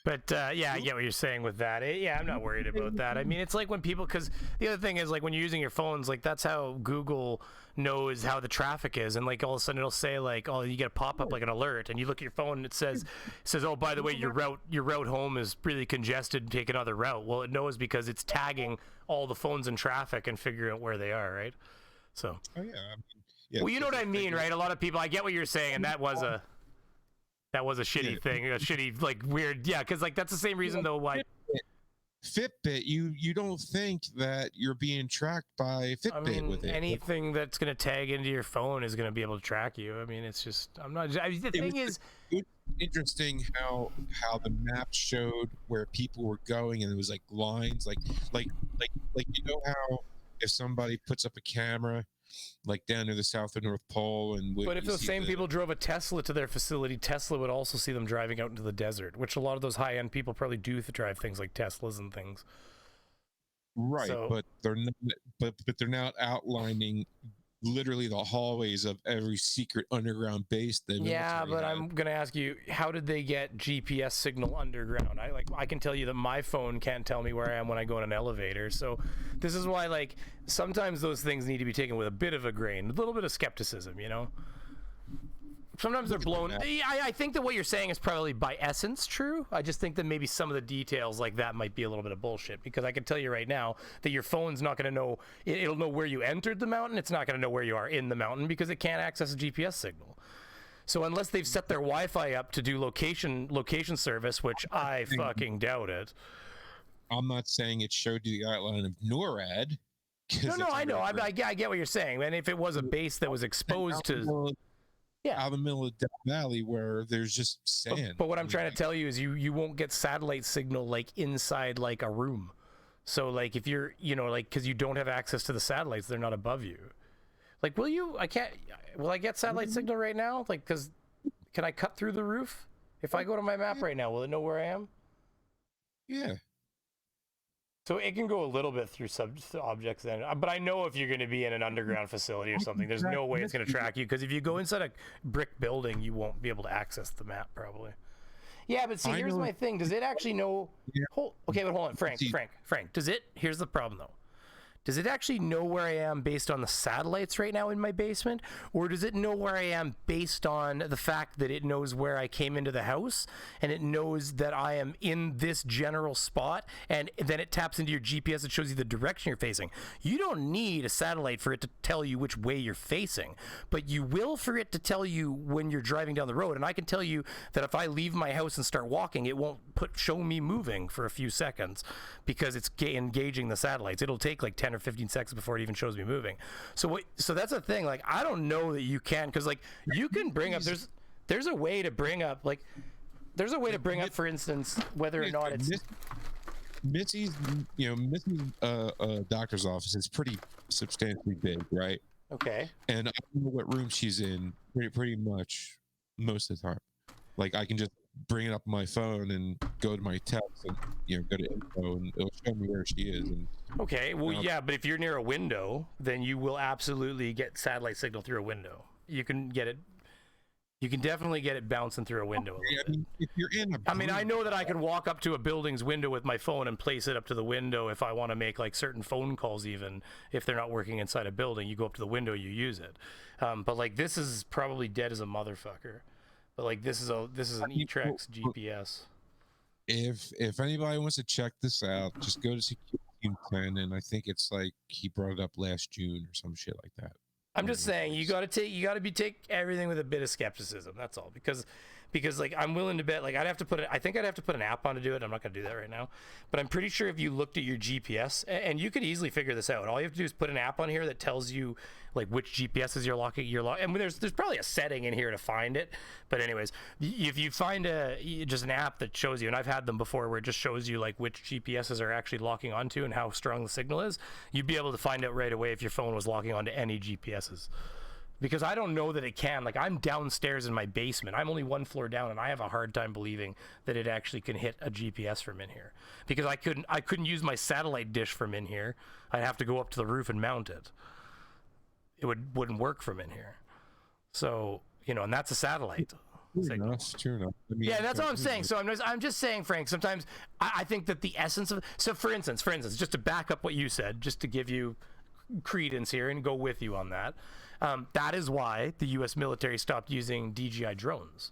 But yeah, I get what you're saying with that. Yeah, I'm not worried about that. I mean, it's like when people, because the other thing is like when you're using your phones, like that's how Google knows how the traffic is, and like all of a sudden it'll say like, oh, you get a pop up like an alert, and you look at your phone and it says, oh, by the way, your route home is really congested. Take another route. Well, it knows because it's tagging all the phones in traffic and figuring out where they are, right? So. Oh yeah. I mean, yeah. Well, you know what I mean, right? A lot of people. I get what you're saying, and that was a shitty thing, a shitty, like, weird, yeah, because like that's the same reason though why Fitbit, you don't think that you're being tracked by Fitbit. I mean, with it. anything that's going to tag into your phone is going to be able to track you. I mean, it's just, the thing is interesting how the map showed where people were going, and it was like lines, like you know how if somebody puts up a camera like down near the South or North Pole, and but if those same people drove a Tesla to their facility, Tesla would also see them driving out into the desert, which a lot of those high-end people probably do to drive things like Teslas and things. Right, so, but they're not outlining literally the hallways of every secret underground base. Yeah, but I'm gonna ask you, how did they get GPS signal underground? I can tell you that my phone can't tell me where I am when I go in an elevator. So this is why, like, sometimes those things need to be taken with a bit of a grain, a little bit of skepticism, you know. Sometimes they're blown. I think that what you're saying is probably by essence true. I just think that maybe some of the details like that might be a little bit of bullshit, because I can tell you right now that your phone's not going to know. It'll know where you entered the mountain. It's not going to know where you are in the mountain because it can't access a GPS signal. So unless they've set their Wi-Fi up to do location service, which I fucking doubt it. I'm not saying it showed you the outline of NORAD. No, I know. I get what you're saying. And if it was a base that was exposed to... Yeah, out in the middle of Death Valley where there's just sand. But what I'm trying to tell you is you won't get satellite signal like inside like a room. So like if you're, you know, like, because you don't have access to the satellites, they're not above you. Like, will I get satellite signal right now? Like, because can I cut through the roof? If I go to my map right now, will it know where I am? Yeah. So it can go a little bit through objects then, but I know if you're going to be in an underground facility or something, there's no way it's going to track you, because if you go inside a brick building, you won't be able to access the map probably. Yeah, but see, here's my thing. Does it actually know? Yeah. Okay, but hold on, Frank. Does it? Here's the problem though. Does it actually know where I am based on the satellites right now in my basement? Or does it know where I am based on the fact that it knows where I came into the house, and it knows that I am in this general spot, and then it taps into your GPS and shows you the direction you're facing? You don't need a satellite for it to tell you which way you're facing, but you will for it to tell you when you're driving down the road. And I can tell you that if I leave my house and start walking, it won't show me moving for a few seconds, because it's engaging the satellites. It'll take like 10 or 15 seconds before it even shows me moving. So that's a thing. Like, I don't know that you can, because like you can bring up, there's a way to bring up, like, there's a way to bring up, for instance, whether or not it's Mitzi's doctor's office is pretty substantially big, right? Okay. And I don't know what room she's in pretty much most of the time. Like, I can just bring it up on my phone and go to my text and go to info, and it'll show me where she is. And okay, well, yeah, but if you're near a window, then you will absolutely get satellite signal through a window. You can get it. You can definitely get it bouncing through a window. I mean, if you're in I know that I can walk up to a building's window with my phone and place it up to the window if I want to make like certain phone calls, even if they're not working inside a building. You go up to the window, you use it. But like, this is probably dead as a motherfucker. But like, this is an eTrex GPS. If anybody wants to check this out, just go to Security Team 10, and I think it's like he brought it up last June or some shit like that. I'm just saying, you got to take everything with a bit of skepticism. That's all, because like, I'm willing to bet, like, I think I'd have to put an app on to do it. I'm not going to do that right now, but I'm pretty sure if you looked at your GPS, and you could easily figure this out. All you have to do is put an app on here that tells you like which GPSs you're locking. And there's probably a setting in here to find it. But anyways, if you find just an app that shows you, and I've had them before where it just shows you like which GPSs are actually locking onto and how strong the signal is, you'd be able to find out right away if your phone was locking onto any GPSs. Because I don't know that it can. Like, I'm downstairs in my basement. I'm only one floor down, and I have a hard time believing that it actually can hit a GPS from in here. Because I couldn't use my satellite dish from in here. I'd have to go up to the roof and mount it. It wouldn't work from in here. So, and that's a satellite. signal. True enough. I mean, Yeah, that's what I'm saying. So I'm just saying, Frank, sometimes I think that the essence of, so for instance, just to back up what you said, just to give you credence here and go with you on that, that is why the U.S. military stopped using DJI drones,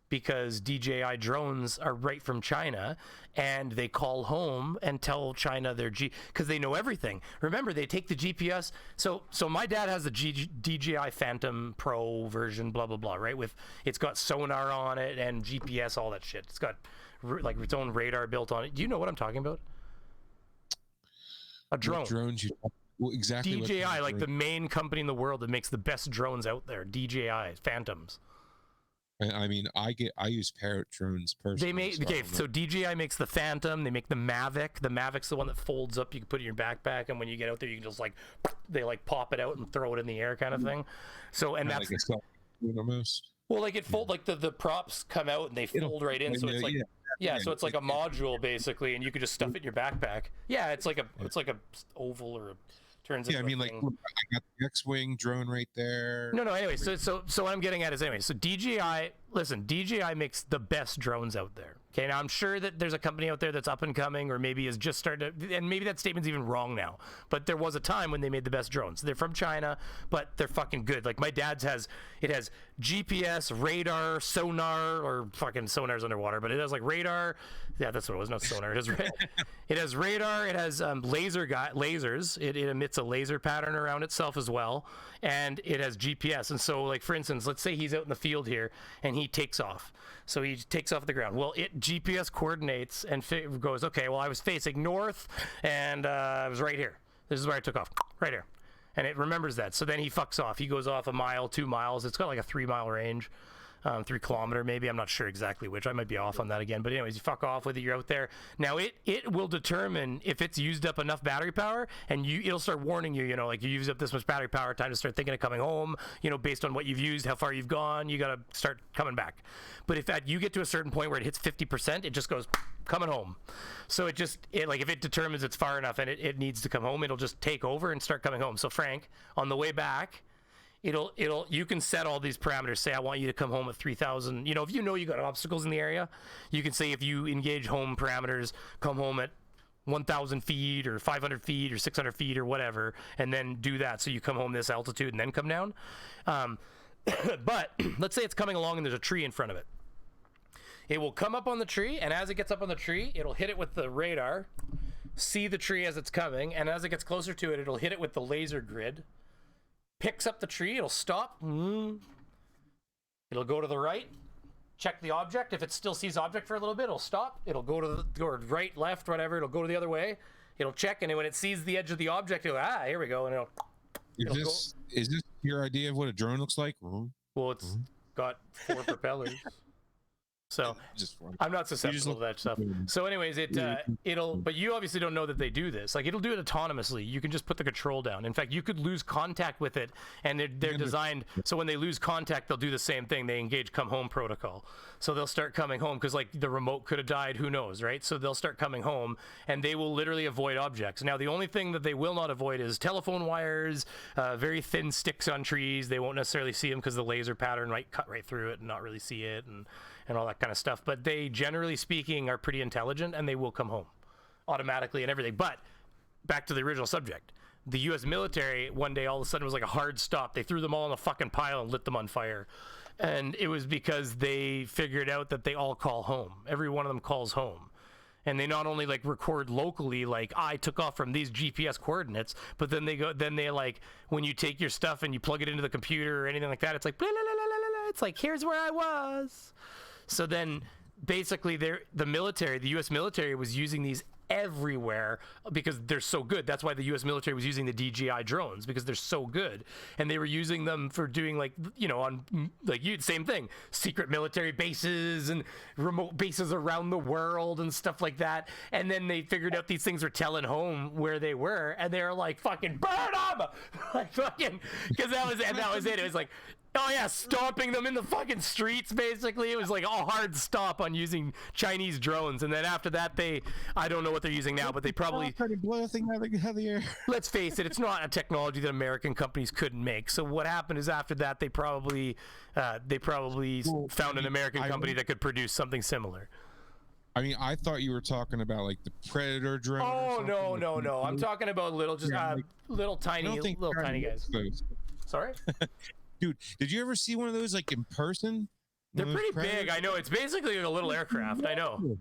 because DJI drones are right from China, and they call home and tell China their because they know everything. Remember, they take the GPS. So my dad has the DJI Phantom Pro version, blah blah blah, right? It's got sonar on it and GPS, all that shit. It's got like its own radar built on it. Do you know what I'm talking about? A drone. What drones exactly? DJI, like the main company in the world that makes the best drones out there. DJI Phantoms. I mean, I use Parrot drones personally. So DJI makes the Phantom. They make the Mavic. The Mavic's the one that folds up. You can put it in your backpack, and when you get out there, you can just they pop it out and throw it in the air, kind of thing. So and that's almost. Well, like it fold, like the props come out and they fold right in. So it's like so it's like a module basically, and you could just stuff it in your backpack. Yeah, it's like a oval or turns into I mean, like, look, I got the X-wing drone right there. No. Anyway, so what I'm getting at is so DJI makes the best drones out there. Okay, now I'm sure that there's a company out there that's up and coming, or maybe has just started, and maybe that statement's even wrong now. But there was a time when they made the best drones. They're from China, but they're fucking good. Like my dad's has GPS, radar, sonar, or fucking sonar's underwater, but it has like radar. Yeah, that's what it was, not sonar. It has it has radar. It has lasers. It emits a laser pattern around itself as well, and it has GPS. And so, like for instance, let's say he's out in the field here and he takes off. So he takes off the ground. Well, it GPS coordinates and goes, okay, well, I was facing north and I was right here. This is where I took off, right here. And it remembers that. So then he fucks off. He goes off a mile, 2 miles. It's got like a 3 mile range. 3 kilometer maybe. I'm not sure exactly which. I might be off on that again. But anyways, you fuck off with it. You're out there. Now it will determine if it's used up enough battery power, and it'll start warning you. Like you use up this much battery power. Time to start thinking of coming home. Based on what you've used, how far you've gone, you got to start coming back. But if you get to a certain point where it hits 50%, it just goes coming home. So if it determines it's far enough and it needs to come home, it'll just take over and start coming home. So Frank, on the way back, you can set all these parameters. Say I want you to come home at 3,000. If you got obstacles in the area, you can say if you engage home parameters, come home at 1,000 feet or 500 feet or 600 feet or whatever, and then do that. So you come home this altitude and then come down. But let's say it's coming along and there's a tree in front of it. It will come up on the tree, and as it gets up on the tree, it'll hit it with the radar, see the tree as it's coming, and as it gets closer to it, it'll hit it with the laser grid. Picks up the tree, it'll stop, it'll go to the right, check the object. If it still sees object for a little bit, it'll stop, it'll go to the right, left, whatever, it'll go to the other way, it'll check, and then when it sees the edge of the object, it'll here we go, and is this your idea of what a drone looks like? Well, it's got 4 propellers. So I'm not susceptible to that stuff. So anyways, it'll, but you obviously don't know that they do this. Like it'll do it autonomously. You can just put the control down. In fact, you could lose contact with it, and they're designed so when they lose contact, they'll do the same thing. They engage come home protocol. So they'll start coming home because like the remote could have died, who knows, right? So they'll start coming home, and they will literally avoid objects. Now the only thing that they will not avoid is telephone wires, very thin sticks on trees. They won't necessarily see them because the laser pattern might cut right through it and not really see it, and all that kind of stuff. But they, generally speaking, are pretty intelligent, and they will come home automatically and everything. But back to the original subject. The U.S. military, one day, all of a sudden, was like a hard stop. They threw them all in a fucking pile and lit them on fire. And it was because they figured out that they all call home. Every one of them calls home. And they not only like record locally, like I took off from these GPS coordinates, but then they like, when you take your stuff and you plug it into the computer or anything like that, it's like, blah, blah, blah, blah, blah, blah. It's like, here's where I was. So then basically the U.S. military was using these everywhere because they're so good. That's why the U.S. military was using the DJI drones, because they're so good. And they were using them for doing same thing, secret military bases and remote bases around the world and stuff like that. And then they figured out these things were telling home where they were, and they were like, fucking burn them! Like fucking, because that was it. It was like, oh yeah, stomping them in the fucking streets, basically. It was like a hard stop on using Chinese drones. And then after that, I don't know what what they're using now, but they probably try to blow a thing out of the air. Let's face it, it's not a technology that American companies couldn't make. So what happened is after that, they probably found an American company that could produce something similar. I mean, I thought you were talking about like the Predator drone. Oh no! I'm talking about little tiny guys. Sorry, dude. Did you ever see one of those like in person? They're pretty big. I know. It's basically a little aircraft. I know.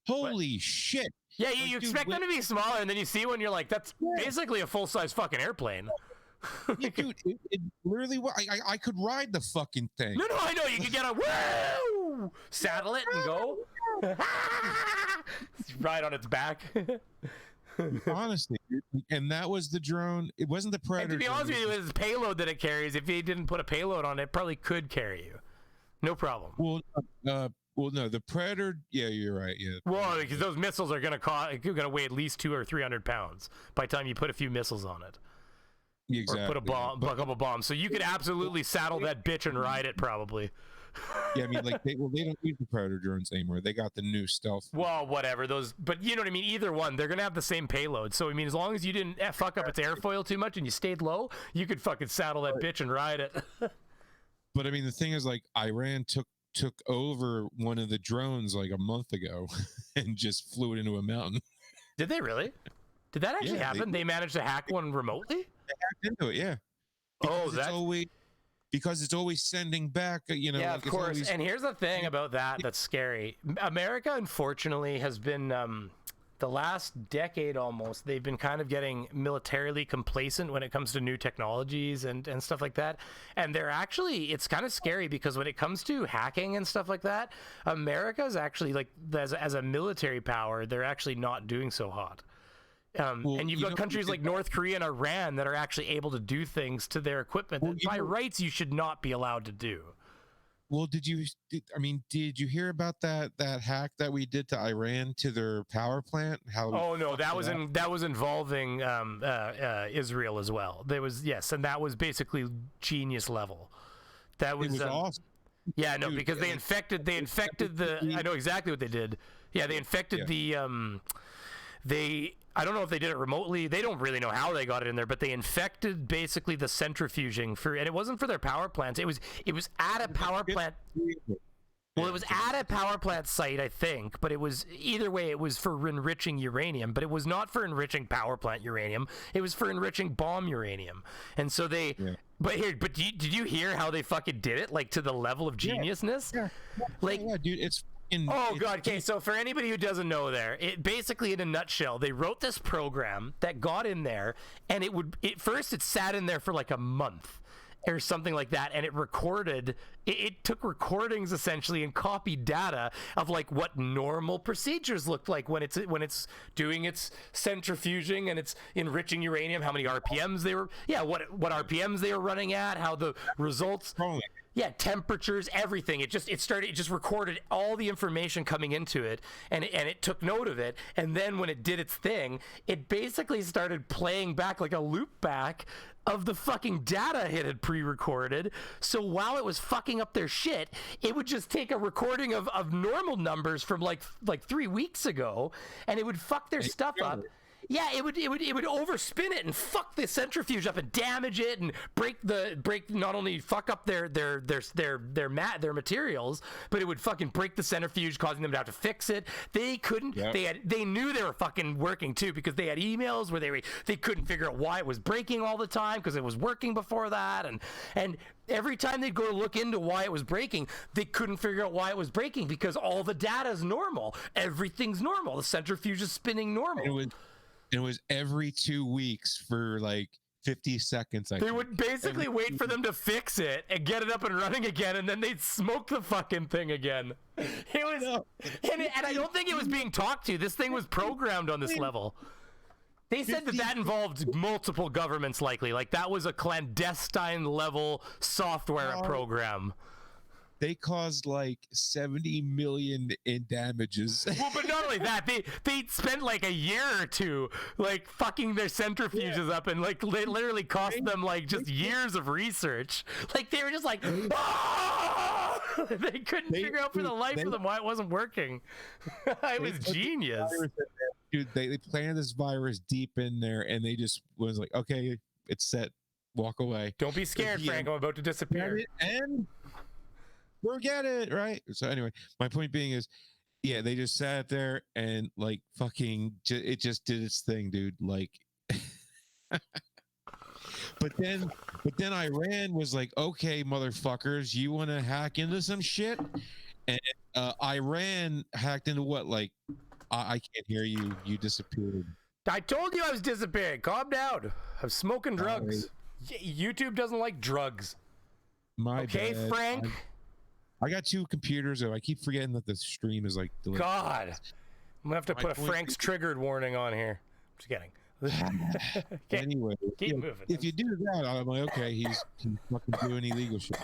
Holy shit! Yeah, you expect them to be smaller, and then you see one, you're like, that's basically a full-size fucking airplane. Yeah, dude, it literally. I could ride the fucking thing. No, I know. You could get a woo, saddle it, and go. Ride on its back. Honestly, and that was the drone. It wasn't the Predator. And to be honest with you, it was payload that it carries. If you didn't put a payload on it, it probably could carry you. No problem. Well, no, the Predator. Yeah, you're right. Yeah. Well, because those missiles are gonna weigh at least 200 or 300 pounds by the time you put a few missiles on it. Exactly. Or put a couple bombs. So you could absolutely saddle that bitch and ride it, probably. Yeah, I mean, like they don't use the Predator drones anymore. They got the new stealth. Well, whatever those, but you know what I mean. Either one, they're gonna have the same payload. So I mean, as long as you didn't fuck up its airfoil too much and you stayed low, you could fucking saddle that bitch and ride it. But I mean, the thing is, like, Iran took over one of the drones like a month ago and just flew it into a mountain. Did they really? Did that actually happen? They managed to hack one remotely? They hacked into it, yeah. Because it's always sending back, you know. Yeah, like of course. And here's the thing about that's scary. America, unfortunately, has been the last decade almost. They've been kind of getting militarily complacent when it comes to new technologies and stuff like that. And they're actually, it's kind of scary because when it comes to hacking and stuff like that, America is actually like as a military power, they're actually not doing so hot. And you've got countries like North Korea and Iran that are actually able to do things to their equipment that by rights you should not be allowed to do. Well, did you hear about that hack that we did to Iran to their power plant? Oh no, that was involving Israel as well. There was and that was basically genius level. It was awesome. Yeah, no, because they infected the. I know exactly what they did. Yeah, they infected the. I don't know if they did it remotely. They don't really know how they got it in there, but they infected basically the centrifuging and it wasn't for their power plants. It was at a power plant. Well, it was at a power plant site, I think, but it was either way. It was for enriching uranium, but it was not for enriching power plant uranium. It was for enriching bomb uranium. And so they. Yeah. But did you hear how they fucking did it? Like to the level of geniusness. Yeah, dude, it's. God. Okay, so for anybody who doesn't know it basically in a nutshell, they wrote this program that got in there and it sat in there for like a month or something like that, and it took recordings essentially and copied data of like what normal procedures looked like when it's doing its centrifuging and it's enriching uranium, how many RPMs they were what RPMs they were running at, how the results temperatures, everything. It just recorded all the information coming into it, and it took note of it. And then when it did its thing, it basically started playing back like a loop back of the fucking data it had pre-recorded. So while it was fucking up their shit, it would just take a recording of normal numbers from like 3 weeks ago, and it would fuck their stuff up. Yeah, it would overspin it and fuck the centrifuge up and damage it and break not only fuck up their materials, but it would fucking break the centrifuge, causing them to have to fix it. They couldn't. Yep. They knew they were fucking working too, because they had emails where they couldn't figure out why it was breaking all the time because it was working before that, and every time they'd go to look into why it was breaking, they couldn't figure out why it was breaking because all the data is normal, everything's normal, the centrifuge is spinning normal. It was every 2 weeks for like 50 seconds. They would basically wait for them to fix it and get it up and running again, and then they'd smoke the fucking thing again. It was, and I don't think it was being talked to. This thing was programmed on this level. They said that involved multiple governments, likely. Like that was a clandestine level software program. They caused like 70 million in damages. Well, but not only that, they spent like a year or two like fucking their centrifuges up, and like they literally cost them like just years of research. Like they were just like, ah! They couldn't figure out for the life of them why it wasn't working. It was genius. dude, they planted this virus deep in there, and they just was like, okay, it's set, walk away. Don't be scared, Frank. I'm about to disappear. And forget it, right? So anyway, my point being is, yeah, they just sat there and like fucking, it just did its thing, dude. Like, but then Iran was like, okay, motherfuckers, you want to hack into some shit? And Iran hacked into what? Like, I can't hear you. You disappeared. I told you I was disappearing. Calm down. I'm smoking drugs. YouTube doesn't like drugs. Okay, bad. Frank? I got 2 computers, and I keep forgetting that the stream is like delayed. God. I'm going to have to put a Frank's triggered warning on here. Just kidding. Anyway, keep moving. If you do that, I'm like, okay, he's fucking doing illegal shit.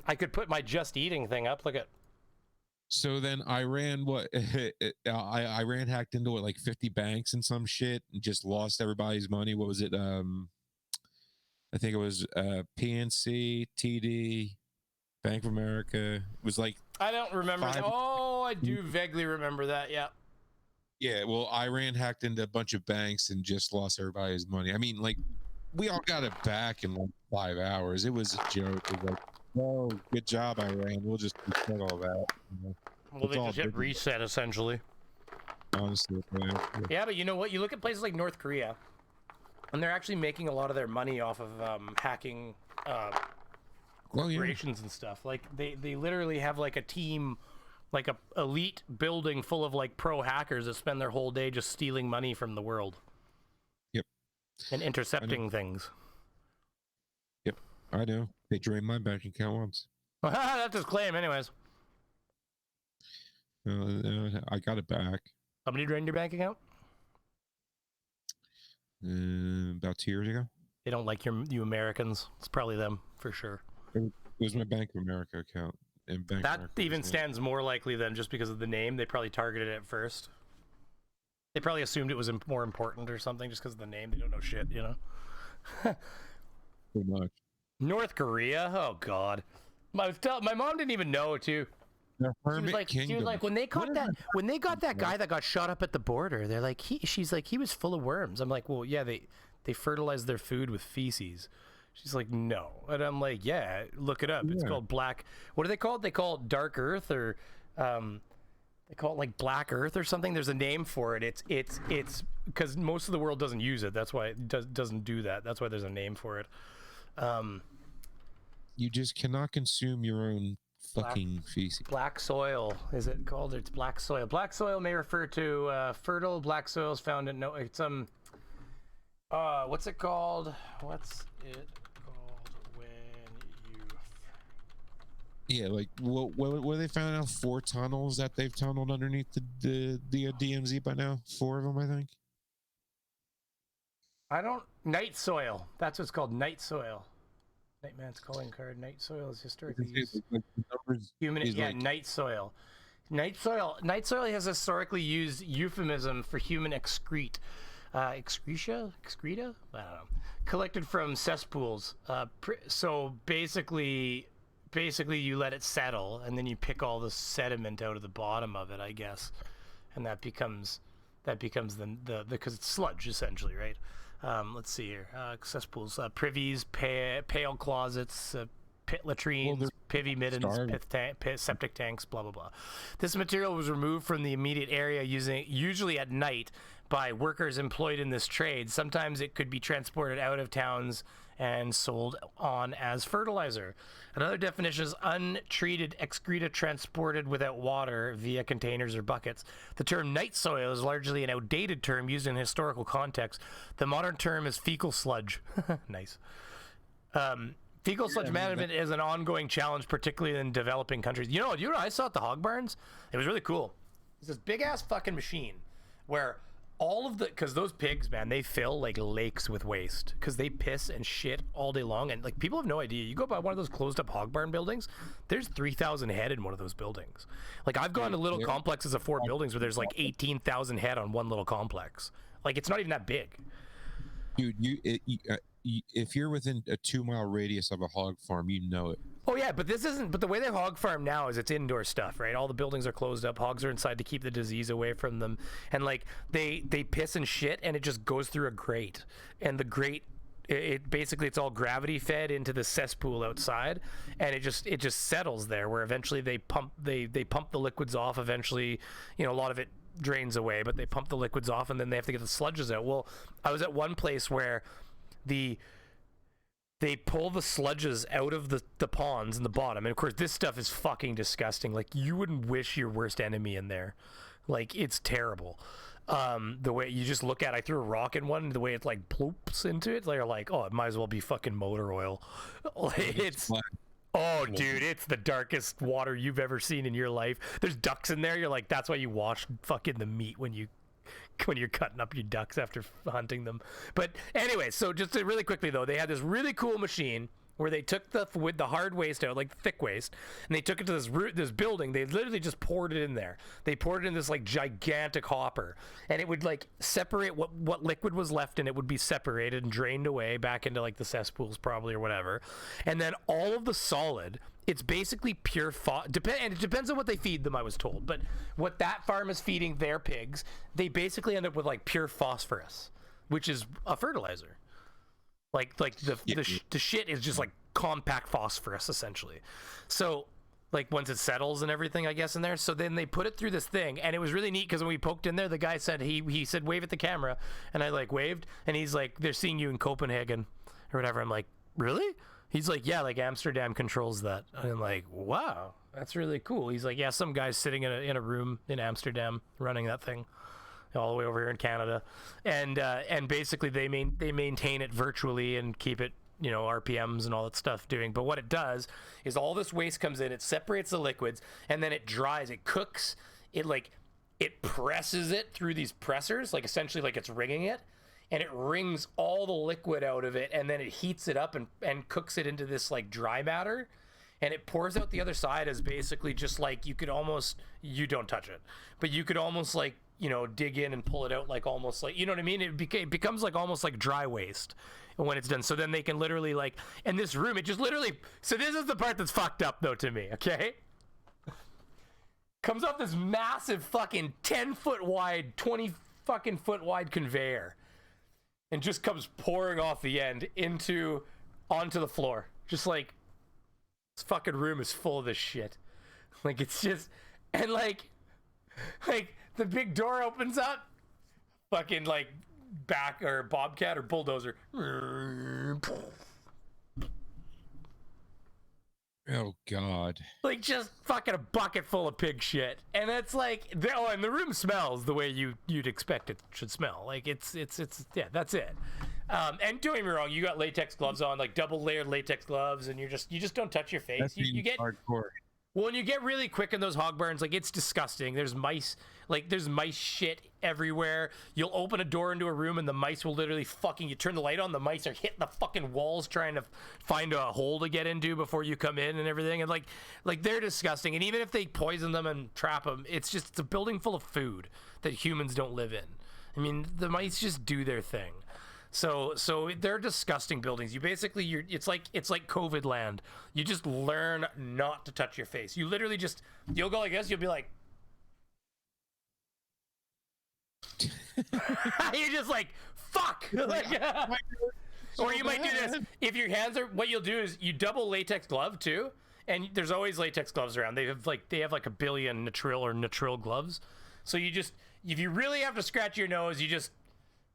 I could put my just eating thing up. Look at. So then Iran Iran hacked into like 50 banks and some shit and just lost everybody's money. What was it? I think it was PNC, TD, Bank of America. It was like I don't remember. I do vaguely remember that. Yeah. Yeah, well, Iran hacked into a bunch of banks and just lost everybody's money. I mean, like, we all got it back in like 5 hours. It was a joke. It was like, oh, good job, Iran. We'll just reset all that. You know? Well, they just hit reset, essentially. Honestly. Yeah, but you know what? You look at places like North Korea, and they're actually making a lot of their money off of hacking corporations and stuff. Like, they literally have, like, a team, like, a elite building full of, like, pro hackers that spend their whole day just stealing money from the world. Yep. And intercepting things. Yep, I know. They drained my bank account once. That's his claim, anyways. I got it back. Somebody drained your bank account? About 2 years ago. They don't like you Americans. It's probably them, for sure. It was my Bank of America account. And Bank that even stands more likely than just because of the name. They probably targeted it first. They probably assumed it was more important or something just because of the name. They don't know shit, you know? Pretty much. North Korea? Oh, God. My mom didn't even know, too. She was like, when they got that guy that got shot up at the border, they're like, she's like, he was full of worms. I'm like, well, yeah, they fertilize their food with feces. She's like, no. And I'm like, yeah, look it up. It's called black. What are they called? They call it dark earth, or they call it like black earth or something. There's a name for it. It's because most of the world doesn't use it. That's why it doesn't do that. That's why there's a name for it. You just cannot consume your own fucking feces. Black soil, is it called? It's black soil. Black soil may refer to fertile black soils found in it's what's it called? What's it called when you? Yeah, like what they found out 4 tunnels that they've tunneled underneath the DMZ by now. 4 of them, I think. Night soil. That's what's called, night soil. Nightman's calling card. Night soil is historically used. Night soil. Night soil has historically used euphemism for human excreta? I don't know. Collected from cesspools. So basically you let it settle, and then you pick all the sediment out of the bottom of it, I guess, and that becomes the because it's sludge essentially, right? Let's see here. Cesspools, privies, pail closets, pit latrines, pivy middens, septic tanks, blah, blah, blah. This material was removed from the immediate area usually at night by workers employed in this trade. Sometimes it could be transported out of towns and sold on as fertilizer. Another definition is untreated excreta transported without water via containers or buckets. The term night soil is largely an outdated term used in historical context. The modern term is fecal sludge. Nice. Fecal sludge management is an ongoing challenge, particularly in developing countries. You know, I saw at the hog barns. It was really cool. It's this big ass fucking machine where because those pigs, man, they fill like lakes with waste because they piss and shit all day long, and like people have no idea. You go by one of those closed up hog barn buildings, there's 3,000 head in one of those buildings. Like I've gone to little complexes of 4 buildings where there's like 18,000 head on one little complex. Like it's not even that big. Dude, if you're within a 2-mile radius of a hog farm, you know it. Oh yeah, but this isn't. But the way they hog farm now is it's indoor stuff, right? All the buildings are closed up. Hogs are inside to keep the disease away from them, and like they piss and shit, and it just goes through a grate, and the grate. It basically it's all gravity fed into the cesspool outside, and it just settles there. Where eventually they pump the liquids off. Eventually, a lot of it drains away, but they pump the liquids off, and then they have to get the sludges out. Well, I was at one place where they pull the sludges out of the ponds in the bottom. And of course, this stuff is fucking disgusting. Like, you wouldn't wish your worst enemy in there. Like, it's terrible. The way you just look at, I threw a rock in one, the way it like ploops into it, they're like, oh, it might as well be fucking motor oil. It's oh, dude, it's the darkest water you've ever seen in your life. There's ducks in there. You're like, that's why you wash fucking the meat when you're cutting up your ducks after hunting them. But anyway, so just really quickly though, they had this really cool machine where they took the hard waste out, like the thick waste, and they took it to this building. They literally just poured it in there. They poured it in this like gigantic hopper, and it would like separate what liquid was left, and it would be separated and drained away back into like the cesspools probably or whatever. And then all of the solid, it's basically pure and it depends on what they feed them, I was told. But what that farm is feeding their pigs, they basically end up with like pure phosphorus, which is a fertilizer. Like the shit is just like compact phosphorus essentially. So like once it settles and everything, I guess, in there. So then they put it through this thing, and it was really neat because when we poked in there, the guy said he said wave at the camera, and I like waved, and he's like, they're seeing you in Copenhagen or whatever. I'm like, really? He's like, yeah, like Amsterdam controls that. And I'm like, wow, that's really cool. He's like, yeah, some guy's sitting in a room in Amsterdam running that thing all the way over here in Canada, and basically they maintain it virtually and keep it, RPMs and all that stuff doing. But what it does is all this waste comes in, it separates the liquids, and then it dries, it cooks, it presses it through these pressers, like essentially like it's wringing it, and it wrings all the liquid out of it, and then it heats it up and cooks it into this like dry matter, and it pours out the other side as basically just like you don't touch it, but you could almost like dig in and pull it out, like almost like, you know what I mean? It becomes like almost like dry waste when it's done. So then they can literally like, in this room, it just literally, so this is the part that's fucked up though to me, okay? Comes off this massive fucking 10-foot wide, 20 fucking foot wide conveyor, and just comes pouring off the end onto the floor. Just like, this fucking room is full of this shit. Like, it's just, and like the big door opens up, fucking like back or bobcat or bulldozer, oh god, like just fucking a bucket full of pig shit. And it's like, and the room smells the way you'd expect it should smell. Like it's yeah, that's it. And don't get me wrong, you got latex gloves on, like double layered latex gloves, and you just don't touch your face. You get hardcore. Well, when you get really quick in those hog barns, like, it's disgusting. There's mice shit everywhere. You'll open a door into a room and the mice will literally you turn the light on, the mice are hitting the fucking walls trying to find a hole to get into before you come in and everything. And like they're disgusting. And even if they poison them and trap them, it's a building full of food that humans don't live in. I mean, the mice just do their thing. So they're disgusting buildings. It's like COVID land. You just learn not to touch your face. You literally you'll go like this. You'll be like, you're just like, fuck. Or you might do this. If your hands are, what you'll do is you double latex glove too. And there's always latex gloves around. They have like a billion Natril gloves. So if you really have to scratch your nose, you just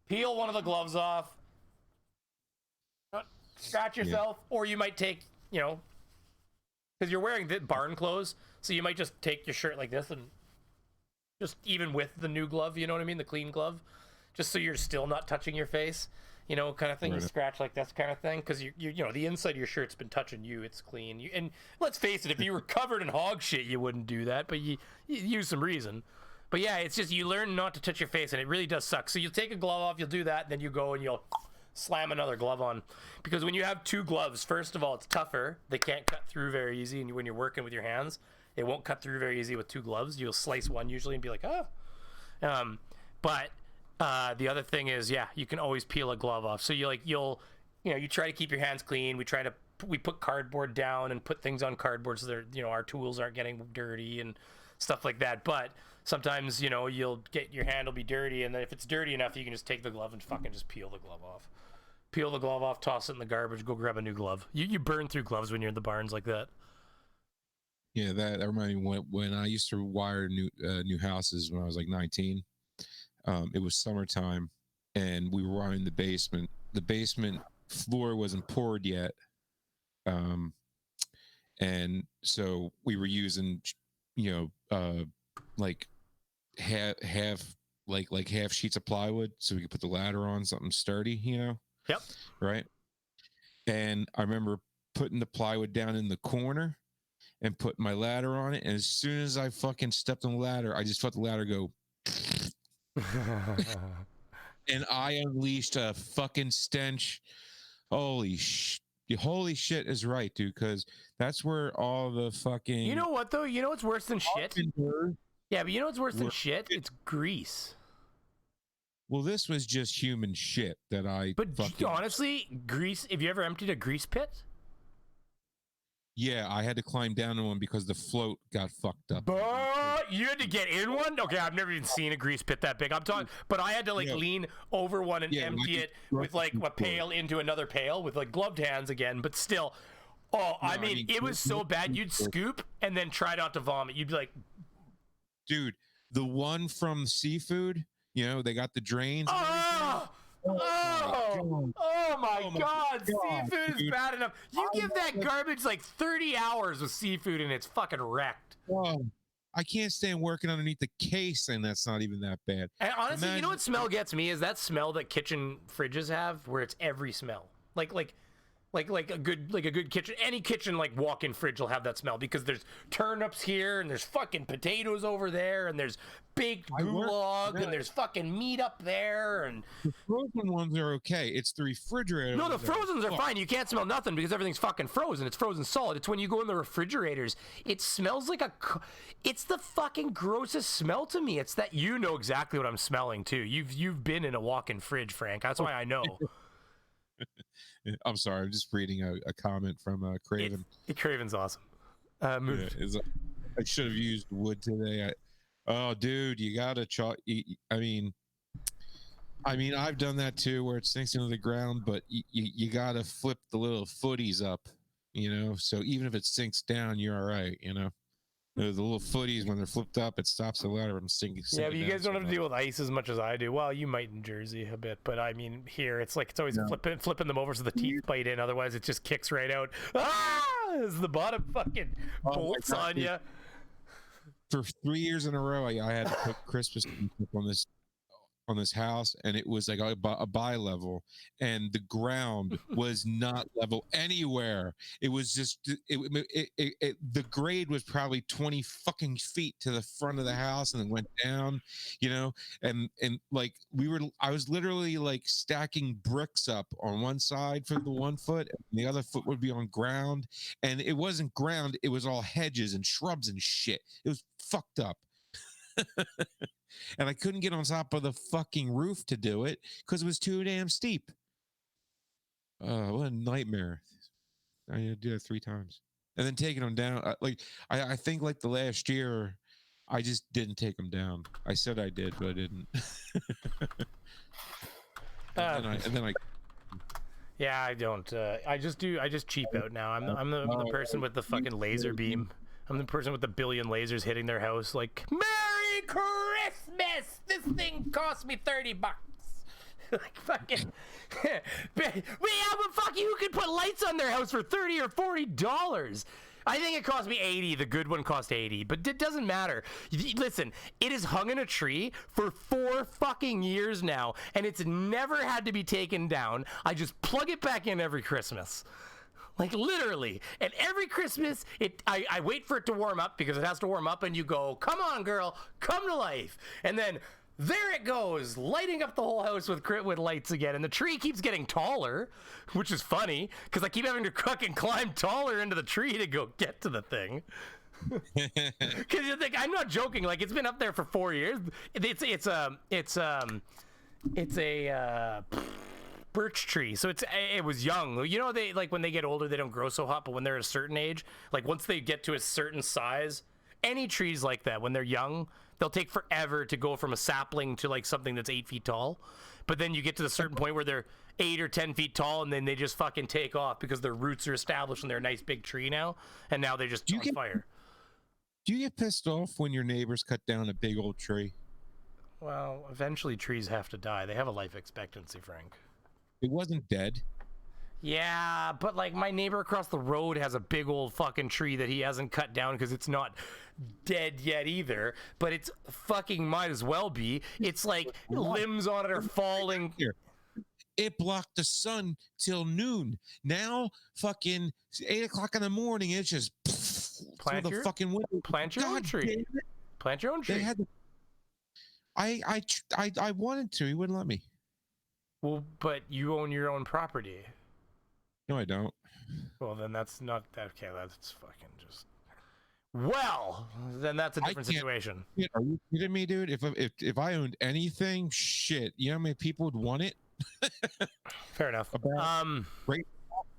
peel one of the gloves off, scratch yourself, or you might take, because you're wearing the barn clothes, so you might just take your shirt like this and just even with the new glove, you know what I mean, the clean glove, just so you're still not touching your face, kind of thing. Right. You scratch like this kind of thing, because you the inside of your shirt's been touching you, it's clean. And let's face it, if you were covered in hog shit, you wouldn't do that, but you use some reason. But yeah, it's just you learn not to touch your face, and it really does suck. So you'll take a glove off, you'll do that, and then you go and you'll slam another glove on. Because when you have two gloves, first of all, it's tougher. They can't cut through very easy, and when you're working with your hands, it won't cut through very easy with two gloves. You'll slice one usually and be like, oh. But the other thing is, yeah, you can always peel a glove off. So you'll you try to keep your hands clean. We put cardboard down and put things on cardboard so they're, our tools aren't getting dirty and stuff like that. But sometimes, you'll get your hand will be dirty, and then if it's dirty enough, you can just take the glove and fucking just peel the glove off. Peel the glove off, toss it in the garbage, go grab a new glove. You burn through gloves when you're in the barns like that. Yeah, that reminded me when I used to wire new houses when I was like 19. It was summertime, and we were wiring the basement. The basement floor wasn't poured yet, and so we were using, like half like half sheets of plywood so we could put the ladder on something sturdy, Yep. right? And I remember putting the plywood down in the corner and putting my ladder on it, and as soon as I fucking stepped on the ladder, I just felt the ladder go and I unleashed a fucking stench. Holy shit is right, dude, because that's where all the fucking... You know what, though? You know what's worse than shit? Yeah, but you know what's worse than shit? It's grease. Well, this was just human shit that I... But honestly, grease... Have you ever emptied a grease pit? Yeah, I had to climb down to one because the float got fucked up. But you had to get in one? Okay, I've never even seen a grease pit that big. I'm talking... But I had to, lean over one and empty it with, a pail into another pail with, gloved hands again. But still... Oh, no, I mean, it was so bad. You'd scoop and then try not to vomit. You'd be like... Dude, the one from seafood... they got the drains. Oh my God. Seafood is bad enough. You give that garbage 30 hours with seafood and it's fucking wrecked. Oh, I can't stand working underneath the case, and that's not even that bad. And honestly, you know what smell gets me is that smell that kitchen fridges have, where it's every smell. Like a good kitchen, any kitchen walk-in fridge will have that smell, because there's turnips here and there's fucking potatoes over there and there's baked gulag and there's fucking meat up there. And the frozen ones are okay. It's the refrigerator. No, the frozens are fine. You can't smell nothing because everything's fucking frozen. It's frozen solid. It's when you go in the refrigerators, it smells like it's the fucking grossest smell to me. It's that you know exactly what I'm smelling too. You've been in a walk-in fridge, Frank. That's why I know. I'm sorry, I'm just reading a comment from Craven. Craven's awesome. I should have used wood today. Oh, dude, you gotta chalk. I mean, I've done that too, where it sinks into the ground, but you gotta flip the little footies up, So even if it sinks down, you're all right, The little footies, when they're flipped up, it stops the ladder from sinking. Yeah, but you guys don't have to deal with ice as much as I do. Well, you might in Jersey a bit, but I mean here it's always flipping them over so the teeth bite in. Otherwise, it just kicks right out. As the bottom fucking bolts on you. For 3 years in a row, I had to put Christmas on this house, and it was like a bi-level, and the ground was not level anywhere. It was just the grade was probably 20 fucking feet to the front of the house, and then went down, and I was literally stacking bricks up on one side for the 1 foot, and the other foot would be on ground, and it wasn't ground, it was all hedges and shrubs and shit. It was fucked up. And I couldn't get on top of the fucking roof to do it because it was too damn steep. What a nightmare. I had to do it 3 times. And then taking them down. I think the last year, I just didn't take them down. I said I did, but I didn't. and then I Yeah, I don't. I just cheap out now. I'm the person with the fucking laser beam. I'm the person with the billion lasers hitting their house Merry Christmas! This thing cost me $30. Fucking... but fuck you, who could put lights on their house for $30 or $40? I think it cost me $80. The good one cost $80, but it doesn't matter. Listen, it is hung in a tree for 4 fucking years now, and it's never had to be taken down. I just plug it back in every Christmas. Literally. And every Christmas, I wait for it to warm up, because it has to warm up, and you go, come on, girl, come to life. And then there it goes, lighting up the whole house with lights again. And the tree keeps getting taller, which is funny, because I keep having to fucking climb taller into the tree to go get to the thing. Because you think, I'm not joking, it's been up there for 4 years. birch tree. So it was young. You know, they like when they get older, they don't grow so hot, but when they're a certain age, like once they get to a certain size, any trees like that, when they're young, they'll take forever to go from a sapling to like something that's 8 feet tall. But then you get to the certain point where they're 8 or 10 feet tall, and then they just fucking take off because their roots are established and they're a nice big tree now. And now they're just on fire. Do you get pissed off when your neighbors cut down a big old tree? Well, eventually trees have to die. They have a life expectancy, Frank. It wasn't dead. Yeah, but like my neighbor across the road has a big old fucking tree that he hasn't cut down because it's not dead yet either, but it's fucking might as well be. It's like limbs on it are falling. It blocked the sun till noon. Now, fucking 8 o'clock in the morning, it's just plant your fucking window. Plant your own tree. Plant your own tree. They had to, I wanted to. He wouldn't let me. Well, but you own your own property. No, I don't. Well, then that's not okay. That's fucking just. Well, then that's a different situation. Are you kidding me, dude? If I owned anything, shit, you know how many people would want it? Fair enough. Right,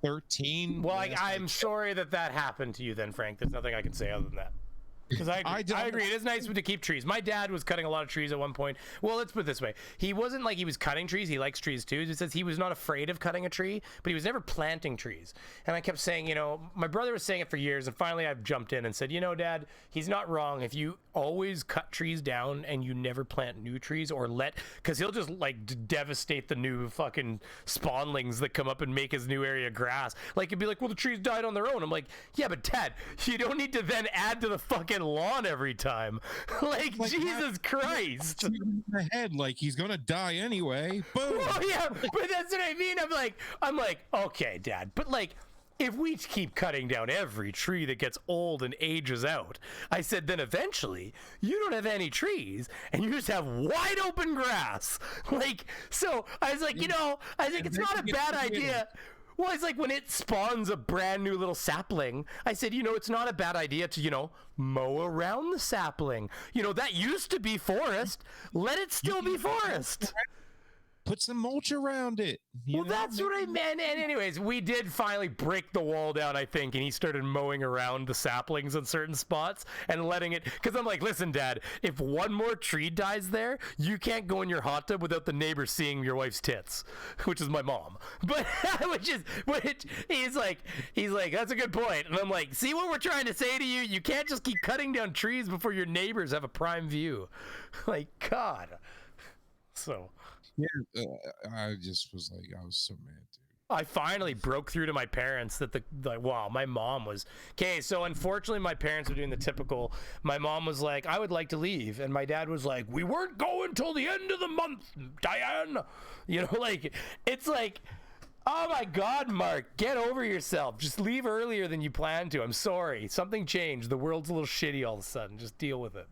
13. Well, I'm sorry that happened to you, then, Frank. There's nothing I can say other than that. Because I agree. It is nice to keep trees. My dad was cutting a lot of trees at one point. Well, let's put it this way. He wasn't like he was cutting trees. He likes trees too. He says he was not afraid of cutting a tree, but he was never planting trees. And I kept saying, you know, my brother was saying it for years. And finally I've jumped in and said, you know, Dad, he's not wrong. If you always cut trees down and you never plant new trees or because he'll just like devastate the new fucking spawnlings that come up and make his new area grass. Like it'd be like, well, the trees died on their own. I'm like, yeah, but Dad, you don't need to then add to the fucking lawn every time. like Jesus Christ. In the head, like he's gonna die anyway. Boom. Well, yeah, but that's what I mean. I'm like, okay, Dad, but like, if we keep cutting down every tree that gets old and ages out, I said, then eventually you don't have any trees and you just have wide open grass. Like, so I was like, you know, I think it's not a bad idea. Well, it's like when it spawns a brand new little sapling, I said, you know, it's not a bad idea to, you know, mow around the sapling. You know, that used to be forest. Let it still be forest. Put some mulch around it. Well, that's what I meant. And anyways, we did finally break the wall down, I think, and he started mowing around the saplings in certain spots and letting it, because I'm like, listen, Dad, if one more tree dies there, you can't go in your hot tub without the neighbor seeing your wife's tits, which is my mom. But which he's like, that's a good point. And I'm like, see what we're trying to say to you? You can't just keep cutting down trees before your neighbors have a prime view. Like, God. So. Yeah, I just was like, I was so mad, dude. I finally broke through to my parents that wow, my mom was okay. So unfortunately, my parents were doing the typical. My mom was like, I would like to leave, and my dad was like, we weren't going till the end of the month, Diane. You know, like it's like, oh my God, Mark, get over yourself. Just leave earlier than you planned to. I'm sorry. Something changed. The world's a little shitty all of a sudden. Just deal with it.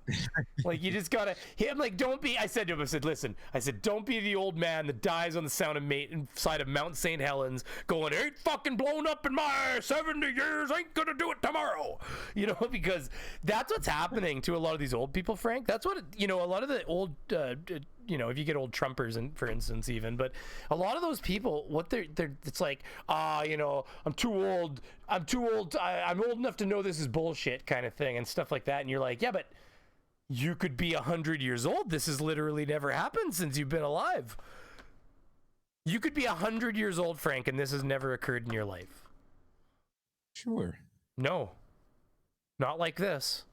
Like, you just gotta, I'm like, don't be, I said to him, I said, listen, don't be the old man that dies on the side of Mount St. Helens going, ain't fucking blown up in my 70 years, ain't gonna do it tomorrow. You know, because that's what's happening to a lot of these old people, Frank. That's what, you know, a lot of the old, you know, if you get old Trumpers, and for instance, even, but a lot of those people, what they're it's like, you know, I'm too old, I'm old enough to know this is bullshit kind of thing and stuff like that. And you're like, yeah, but you could be 100 years old. This has literally never happened since you've been alive. You could be 100 years old, Frank, and this has never occurred in your life. Sure. No, not like this.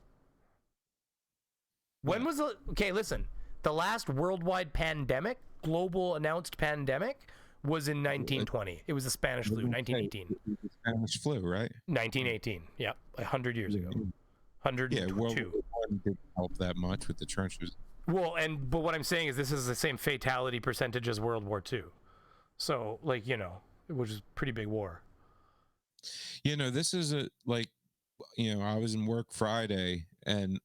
When was okay, listen. The last worldwide pandemic, global announced pandemic, was in 1920. It was the Spanish flu, 1918. The Spanish flu, right? 1918, yeah, 100 years ago. 102. Yeah, World War I didn't help that much with the trenches. Well, but what I'm saying is this is the same fatality percentage as World War II. So, like, you know, which is a pretty big war. You know, this is I was in work Friday, and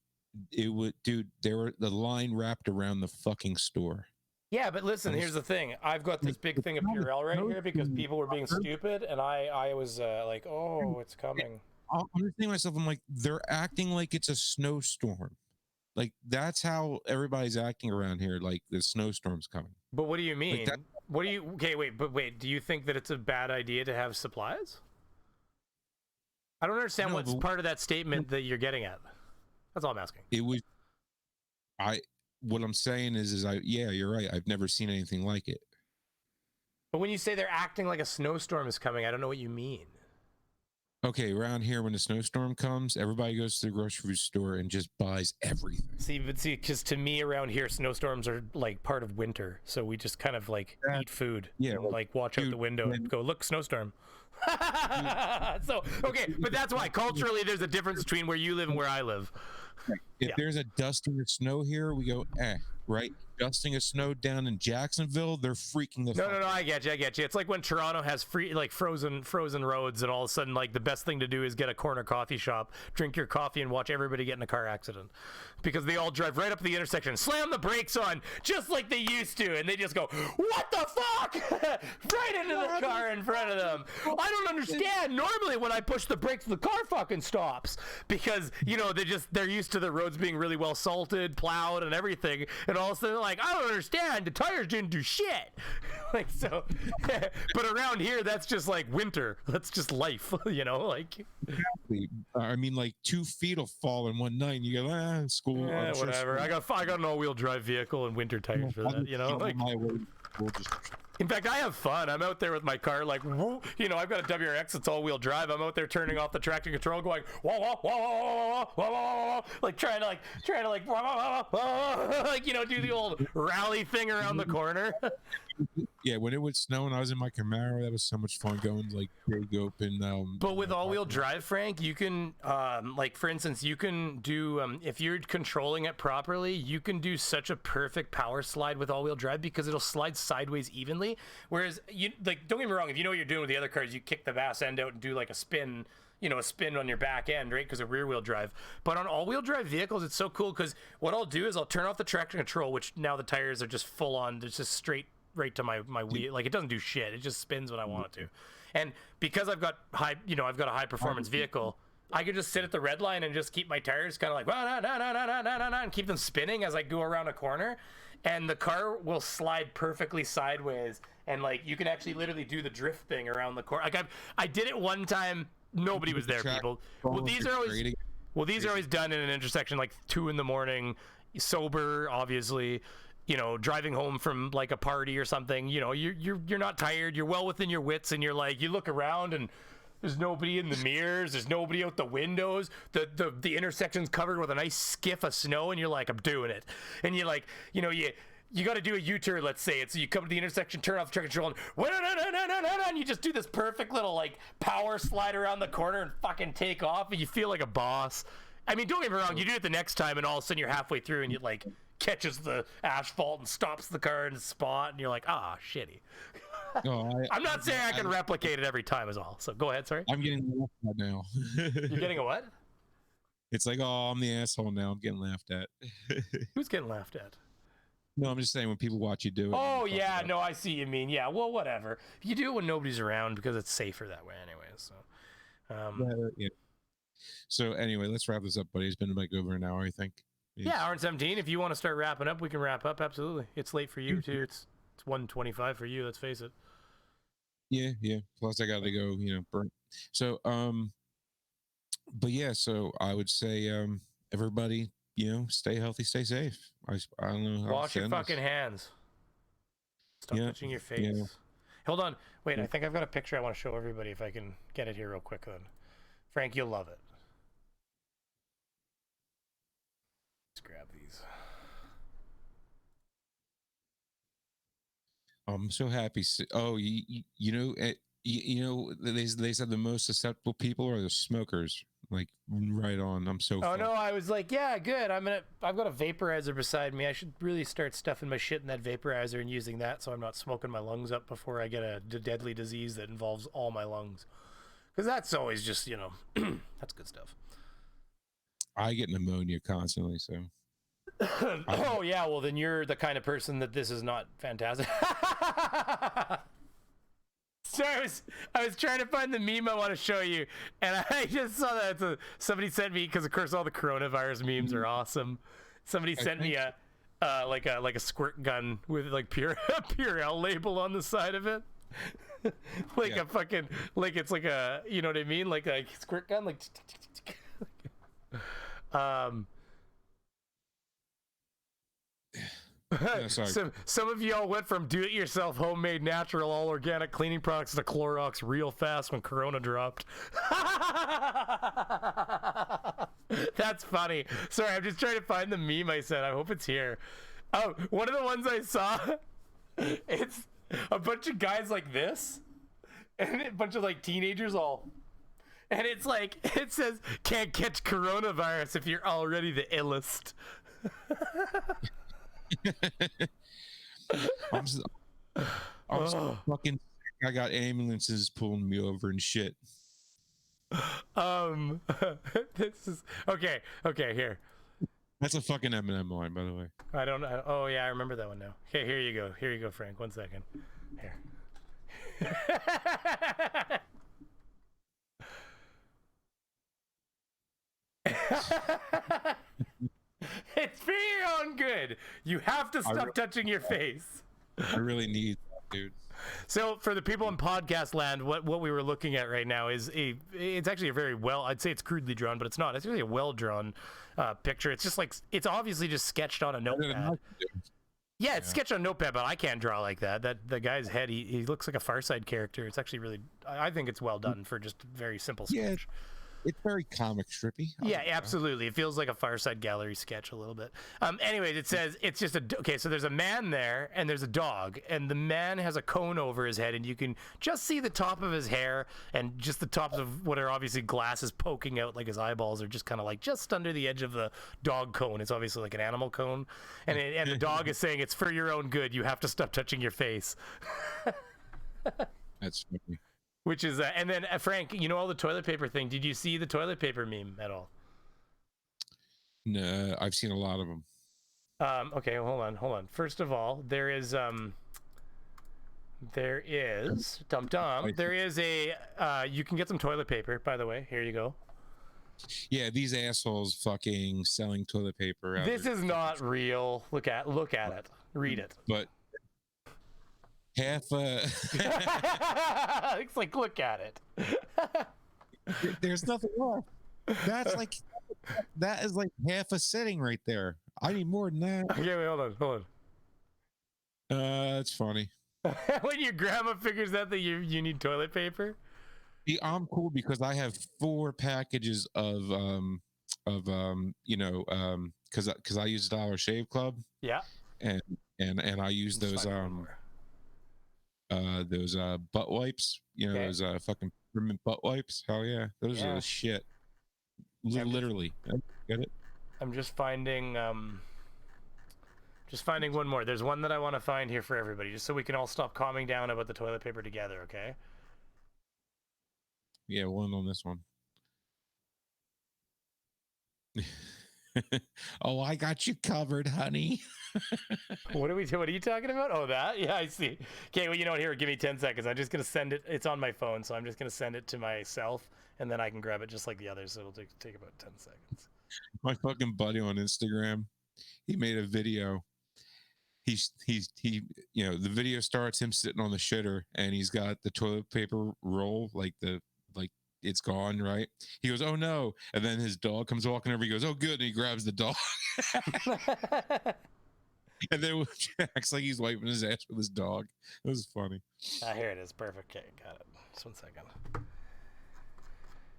it would, dude, the line wrapped around the fucking store. Yeah, but listen, here's the thing. I've got this big thing of Purell right here because people were being stupid, and I was like, oh, it's coming. I'm just thinking to myself, I'm like, they're acting like it's a snowstorm. Like, that's how everybody's acting around here, like the snowstorm's coming. But what do you mean? Like What do you? Okay, wait. Do you think that it's a bad idea to have supplies? I don't understand what's part of that statement that you're getting at. That's all I'm asking. It was. What I'm saying is yeah, you're right. I've never seen anything like it. But when you say they're acting like a snowstorm is coming, I don't know what you mean. Okay, around here when the snowstorm comes, everybody goes to the grocery store and just buys everything. See, because to me around here, snowstorms are like part of winter, so we just kind of like eat food. Yeah, and, like watch out the window and go, look, snowstorm. So okay, but that's why culturally there's a difference between where you live and where I live. If there's a dusting of snow here, we go, right? Dusting of snow down in Jacksonville, they're freaking the fuck No, I get you. It's like when Toronto has frozen roads, and all of a sudden, like, the best thing to do is get a corner coffee shop, drink your coffee, and watch everybody get in a car accident. Because they all drive right up to the intersection, slam the brakes on, just like they used to, and they just go, what the fuck? Right into the car in front of them. I don't understand. Normally, when I push the brakes, the car fucking stops. Because, you know, they're used to the roads being really well salted, plowed, and everything, and all of a sudden, they're like, I don't understand, the tires didn't do shit. Like, so but around here that's just like winter, that's just life. You know, like exactly. I mean, like 2 feet will fall in one night and you go, school, whatever. I got an all-wheel drive vehicle and winter tires for that, you know, like in fact, I have fun. I'm out there with my car, like, whoa, you know, I've got a WRX that's all-wheel drive. I'm out there turning off the traction control, going, whoa, whoa, whoa, whoa, whoa, whoa, whoa, like trying to whoa, whoa, whoa, like, you know, do the old rally thing around the corner. Yeah, when it would snow and I was in my Camaro, that was so much fun going like big open. But with all-wheel drive, Frank, you can, like, for instance, you can do, if you're controlling it properly, you can do such a perfect power slide with all-wheel drive because it'll slide sideways evenly. Whereas, you like, don't get me wrong, if you know what you're doing with the other cars, you kick the ass end out and do like a spin, you know, a spin on your back end, right? Because of rear-wheel drive. But on all-wheel drive vehicles, it's so cool because what I'll do is I'll turn off the traction control, which now the tires are just full on, it's just straight right to my wheel. Like, it doesn't do shit. It just spins when I want it to. And because I've got I've got a high performance vehicle, I can just sit at the red line and just keep my tires kind of like and keep them spinning as I go around a corner, and the car will slide perfectly sideways, and like you can actually literally do the drift thing around the corner. Like I did it one time, nobody was there, people. Well, these are always done in an intersection like 2 a.m, sober, obviously. You know, driving home from like a party or something, you know, you're not tired, you're well within your wits, and you're like, you look around and there's nobody in the mirrors, there's nobody out the windows, the intersection's covered with a nice skiff of snow, and you're like, I'm doing it. And you like, you know, you got to do a U-turn, let's say. So you come to the intersection, turn off the traction control, and you just do this perfect little like power slide around the corner and fucking take off, and you feel like a boss. I mean, don't get me wrong, you do it the next time, and all of a sudden you're halfway through, and you like catches the asphalt and stops the car in the spot, and you're like, shitty. I'm not saying I can replicate it every time is all. So go ahead, sorry. I'm getting laughed at now. You're getting a what? It's like, I'm the asshole now. I'm getting laughed at. Who's getting laughed at? No, I'm just saying when people watch you do it. Oh, yeah, no, I see what you mean. Yeah, well, whatever. You do it when nobody's around because it's safer that way anyway. So, yeah. So anyway, let's wrap this up, buddy. It's been like over an hour, I think. Yeah, hour and 17. If you want to start wrapping up, we can wrap up. Absolutely. It's late for you too. It's 1:25 for you. Let's face it. Yeah. Plus, I got to go. You know, burn. So, but yeah. So I would say, everybody, you know, stay healthy, stay safe. I don't know. How Wash your fucking hands. Stop touching your face. Yeah. Hold on. Wait, I think I've got a picture I want to show everybody if I can get it here real quick then. Frank, you'll love it. Let's grab these. I'm so happy. Oh, you know, they said the most susceptible people are the smokers. Like, right on. I'm so. Oh no, I was like, yeah, good. I've got a vaporizer beside me. I should really start stuffing my shit in that vaporizer and using that, so I'm not smoking my lungs up before I get a deadly disease that involves all my lungs. Because that's always just, you know, that's good stuff. I get pneumonia constantly, so. Oh yeah, well then you're the kind of person that this is not fantastic. So I was trying to find the meme I want to show you, and I just saw that somebody sent me, because of course all the coronavirus memes are awesome. Somebody sent me like a squirt gun with like Purell label on the side of it. Like a fucking, like it's like a, you know what I mean, like a squirt gun, like some of y'all went from do-it-yourself, homemade, natural, all organic cleaning products to Clorox real fast when Corona dropped. That's funny. Sorry, I'm just trying to find the meme I said. I hope it's here. Oh, one of the ones I saw, it's a bunch of guys like this, and a bunch of like teenagers all, and it's like, it says, can't catch coronavirus if you're already the illest. I'm so fucking sick. I got ambulances pulling me over and shit. This is okay. Here. That's a fucking Eminem line, by the way. I don't know. Oh yeah, I remember that one now. Okay, here you go. Here you go, Frank. 1 second. Here. It's for your own good. You have to stop touching your face. I really need that, dude. So for the people in podcast land, what we were looking at right now is it's actually a very well, I'd say it's crudely drawn, but it's not. It's really a well drawn picture. It's just like, it's obviously just sketched on a notepad. Yeah, it's sketched on a notepad, but I can't draw like that. That the guy's head, he looks like a Far Side character. It's actually really, I think it's well done for just a very simple sketch. Yeah. It's very comic strippy. Yeah, absolutely. It feels like a Far Side Gallery sketch a little bit. Anyways, it says it's just okay. So there's a man there and there's a dog, and the man has a cone over his head, and you can just see the top of his hair and just the tops of what are obviously glasses poking out, like his eyeballs are just kind of like just under the edge of the dog cone. It's obviously like an animal cone, and the dog is saying it's for your own good. You have to stop touching your face. That's funny. Which is, and then Frank, you know, all the toilet paper thing. Did you see the toilet paper meme at all? No, I've seen a lot of them. Okay, hold on. First of all, there is there is a, you can get some toilet paper, by the way. Here you go. Yeah, these assholes fucking selling toilet paper. This is not real. Look at it. Read it. But half it's like, look at it. There's nothing wrong. That is like half a sitting right there. I need more than that. Okay, wait, hold on. It's funny. When your grandma figures out that you need toilet paper. See, I'm cool because I have 4 packages of because I use Dollar Shave Club. Yeah. And I use those butt wipes, those fucking peppermint butt wipes. Hell yeah, those are the shit. Literally. Get it? I'm just finding one more. There's one that I want to find here for everybody, just so we can all stop calming down about the toilet paper together, okay? Yeah, one on this one. Oh, I got you covered, honey. What are you talking about? Oh, that? Yeah, I see. Okay, well, you know what? Here, give me 10 seconds. I'm just going to send it. It's on my phone, so I'm just going to send it to myself, and then I can grab it just like the others. So it'll take about 10 seconds. My fucking buddy on Instagram, he made a video. The video starts him sitting on the shitter, and he's got the toilet paper roll, like it's gone, right? He goes, oh no. And then his dog comes walking over. He goes, oh good. And he grabs the dog. And then acts like he's wiping his ass with his dog. It was funny. Here it is. Perfect. Okay, got it. Just 1 second.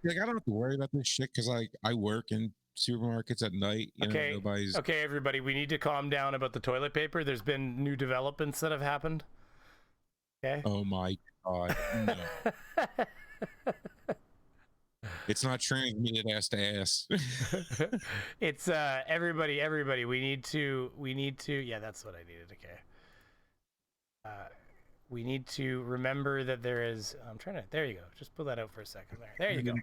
Like, I don't have to worry about this shit because I work in supermarkets at night. Okay, everybody, we need to calm down about the toilet paper. There's been new developments that have happened. Okay. Oh my God. No. It's not transmitted ass to ass. It's everybody, we need to, yeah, that's what I needed. Okay. We need to remember that there is, there you go. Just pull that out for a second there you go.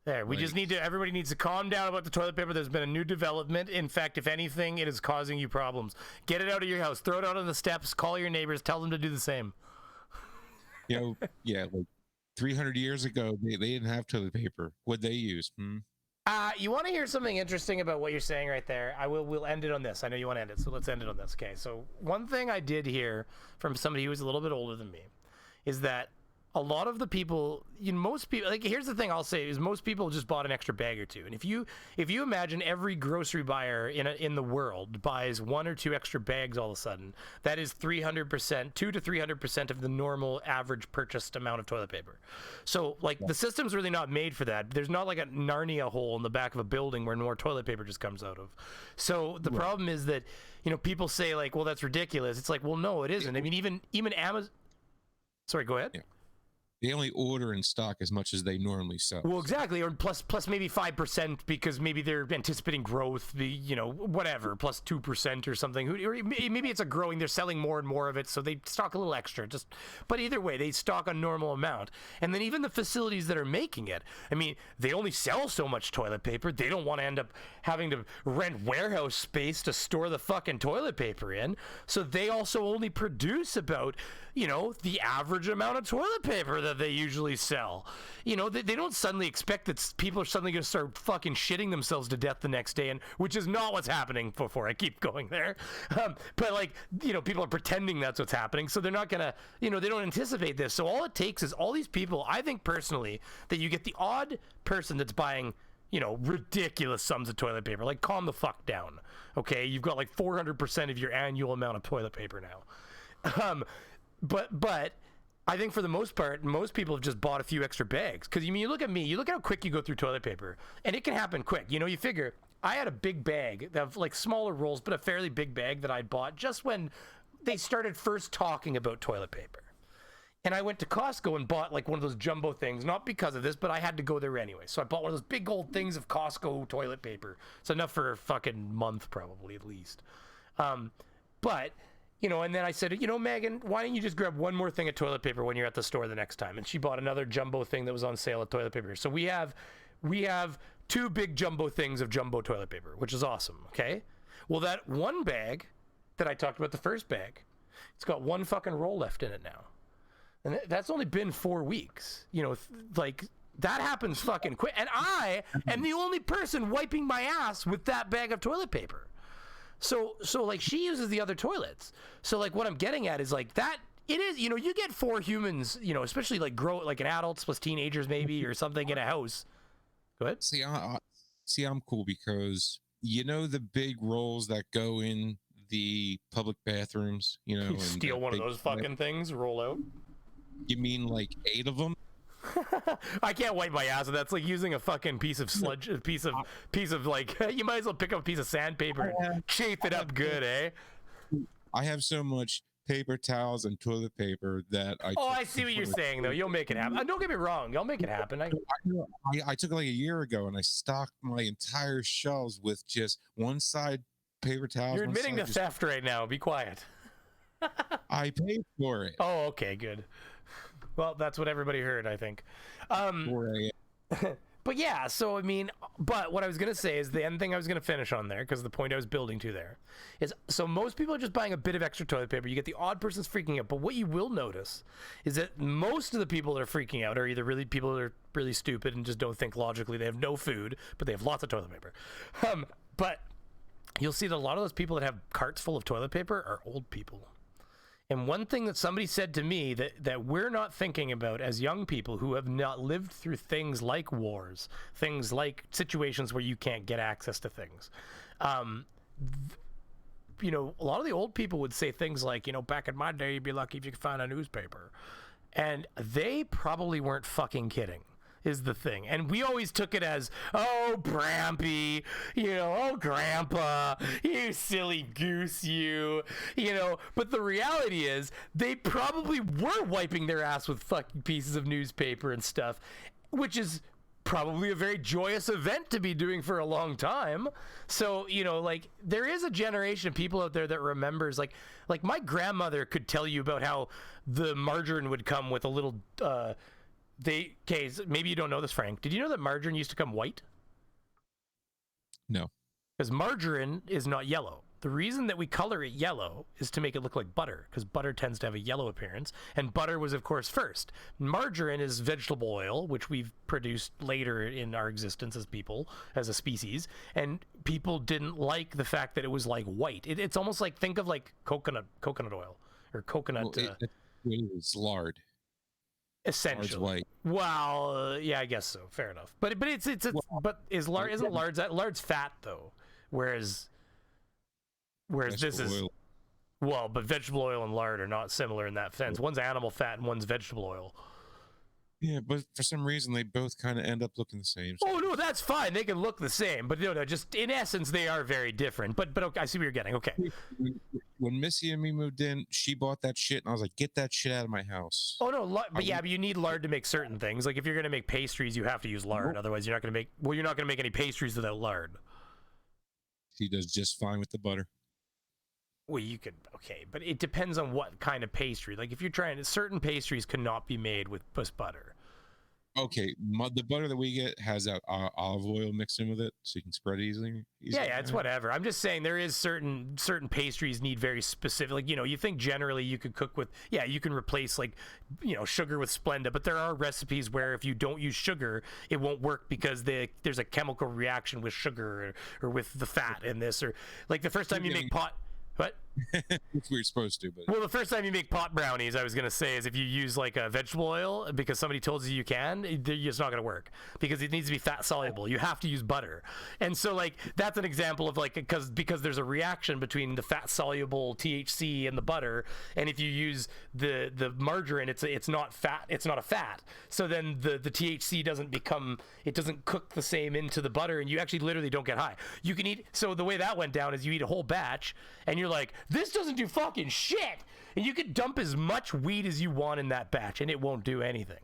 There, we just need to, everybody needs to calm down about the toilet paper. There's been a new development. In fact, if anything, it is causing you problems. Get it out of your house, throw it out on the steps, call your neighbors, tell them to do the same. Yeah, like 300 years ago, they didn't have toilet paper. What'd they use? You want to hear something interesting about what you're saying right there? We'll end it on this. I know you want to end it, so let's end it on this. Okay. So one thing I did hear from somebody who was a little bit older than me is that a lot of the people, most people, like, here's the thing I'll say is most people just bought an extra bag or two. And if you imagine every grocery buyer in the world buys 1 or 2 extra bags all of a sudden, that is 300%, 2 to 300% of the normal average purchased amount of toilet paper. So like the system's really not made for that. There's not like a Narnia hole in the back of a building where more toilet paper just comes out of. So the problem is that, people say like, well, that's ridiculous. It's like, well, no, it isn't. I mean, even Amazon. Sorry, go ahead. Yeah. They only order in stock as much as they normally sell. Well, exactly, or plus maybe 5% because maybe they're anticipating growth. Whatever, plus 2% or something. Or maybe it's they're selling more and more of it, so they stock a little extra. But either way, they stock a normal amount. And then even the facilities that are making it, I mean, they only sell so much toilet paper. They don't want to end up having to rent warehouse space to store the fucking toilet paper in. So they also only produce about, the average amount of toilet paper that they usually sell. They don't suddenly expect that people are suddenly going to start fucking shitting themselves to death the next day, and which is not what's happening. Before I keep going there, but people are pretending that's what's happening, so they're not gonna, they don't anticipate this. So all it takes is all these people. I think personally that you get the odd person that's buying, ridiculous sums of toilet paper. Like, calm the fuck down, okay? You've got like 400% of your annual amount of toilet paper now. But I think for the most part, most people have just bought a few extra bags. Because, you look at me, you look how quick you go through toilet paper, and it can happen quick. You figure, I had a big bag of like smaller rolls, but a fairly big bag that I bought just when they started first talking about toilet paper. And I went to Costco and bought like one of those jumbo things, not because of this, but I had to go there anyway. So I bought one of those big old things of Costco toilet paper. It's enough for a fucking month, probably, at least. But... and then I said, Megan, why don't you just grab one more thing of toilet paper when you're at the store the next time? And she bought another jumbo thing that was on sale of toilet paper. So we have 2 big jumbo things of jumbo toilet paper, which is awesome. Okay. Well, that one bag that I talked about, the first bag, it's got 1 fucking roll left in it now. And that's only been 4 weeks. That happens fucking quick. And I am the only person wiping my ass with that bag of toilet paper. So like, she uses the other toilets. So like, what I'm getting at is like that it is, you get 4 humans, especially like an adults plus teenagers maybe or something in a house. Go ahead. See, I'm cool because the big rolls that go in the public bathrooms, you steal one of those fucking things, roll out. You mean like 8 of them? I can't wipe my ass, and that's like using a fucking piece of sludge, a piece of like, you might as well pick up a piece of sandpaper and chafe it up good, eh? I have so much paper towels and toilet paper that I see what you're saying though. You'll make it happen. Don't get me wrong. I'll make it happen. I took it like a year ago and I stocked my entire shelves with just one side paper towels. You're admitting to theft right now. Be quiet. I paid for it. Oh, okay, good. Well, that's what everybody heard, I think. But yeah, so I mean, but what I was going to say is the end thing I was going to finish on there, because the point I was building to there is, so most people are just buying a bit of extra toilet paper. You get the odd person's freaking out, but what you will notice is that most of the people that are freaking out are either people that are really stupid and just don't think logically. They have no food, but they have lots of toilet paper. But you'll see that a lot of those people that have carts full of toilet paper are old people. And one thing that somebody said to me that we're not thinking about as young people who have not lived through things like wars, things like situations where you can't get access to things. A lot of the old people would say things like, back in my day, you'd be lucky if you could find a newspaper. And they probably weren't fucking kidding. Is the thing. And we always took it as, oh, Brampy, oh, Grandpa, you silly goose, but the reality is they probably were wiping their ass with fucking pieces of newspaper and stuff, which is probably a very joyous event to be doing for a long time. So, like, there is a generation of people out there that remembers, like my grandmother could tell you about how the margarine would come with a little, maybe you don't know this, Frank. Did you know that margarine used to come white? No. Because margarine is not yellow. The reason that we color it yellow is to make it look like butter, because butter tends to have a yellow appearance, and butter was, of course, first. Margarine is vegetable oil, which we've produced later in our existence as people, as a species, and people didn't like the fact that it was like white. It's almost like, think of like coconut oil or coconut. Well, it's lard. Essentially, white. Well, yeah, I guess so. Fair enough. But it's but isn't lard's fat though, whereas this is oil. well, but vegetable oil and lard are not similar in that sense. One's animal fat and one's vegetable oil. Yeah, but for some reason they both kind of end up looking the same. Oh no, that's fine. They can look the same, but no, just in essence they are very different. But okay, I see what you're getting. Okay. When Missy and me moved in, she bought that shit, and I was like, "Get that shit out of my house." Oh no, but you need lard to make certain things. Like if you're gonna make pastries, you have to use lard. Nope. Otherwise, you're not gonna make any pastries without lard. She does just fine with the butter. Well, you could, okay, but it depends on what kind of pastry. Like if you're trying, certain pastries cannot be made with just butter. Okay, the butter that we get has that olive oil mixed in with it, so you can spread it easily. Yeah, it's whatever. I'm just saying there is certain pastries need very specific. Like you think generally you could cook with, you can replace like sugar with Splenda, but there are recipes where if you don't use sugar, it won't work because there's a chemical reaction with sugar or with the fat in this, or like the first time you make pot. What? Which we were supposed to, but well, the first time you make pot brownies, I was gonna say, is if you use like a vegetable oil because somebody told you can, it's not gonna work because it needs to be fat soluble. You have to use butter, and so like that's an example of like because there's a reaction between the fat soluble THC and the butter, and if you use the margarine, it's not fat, it's not a fat. So then the THC doesn't cook the same into the butter, and you actually literally don't get high. You can eat. So the way that went down is you eat a whole batch, and you're like, this doesn't do fucking shit, and you can dump as much weed as you want in that batch and it won't do anything.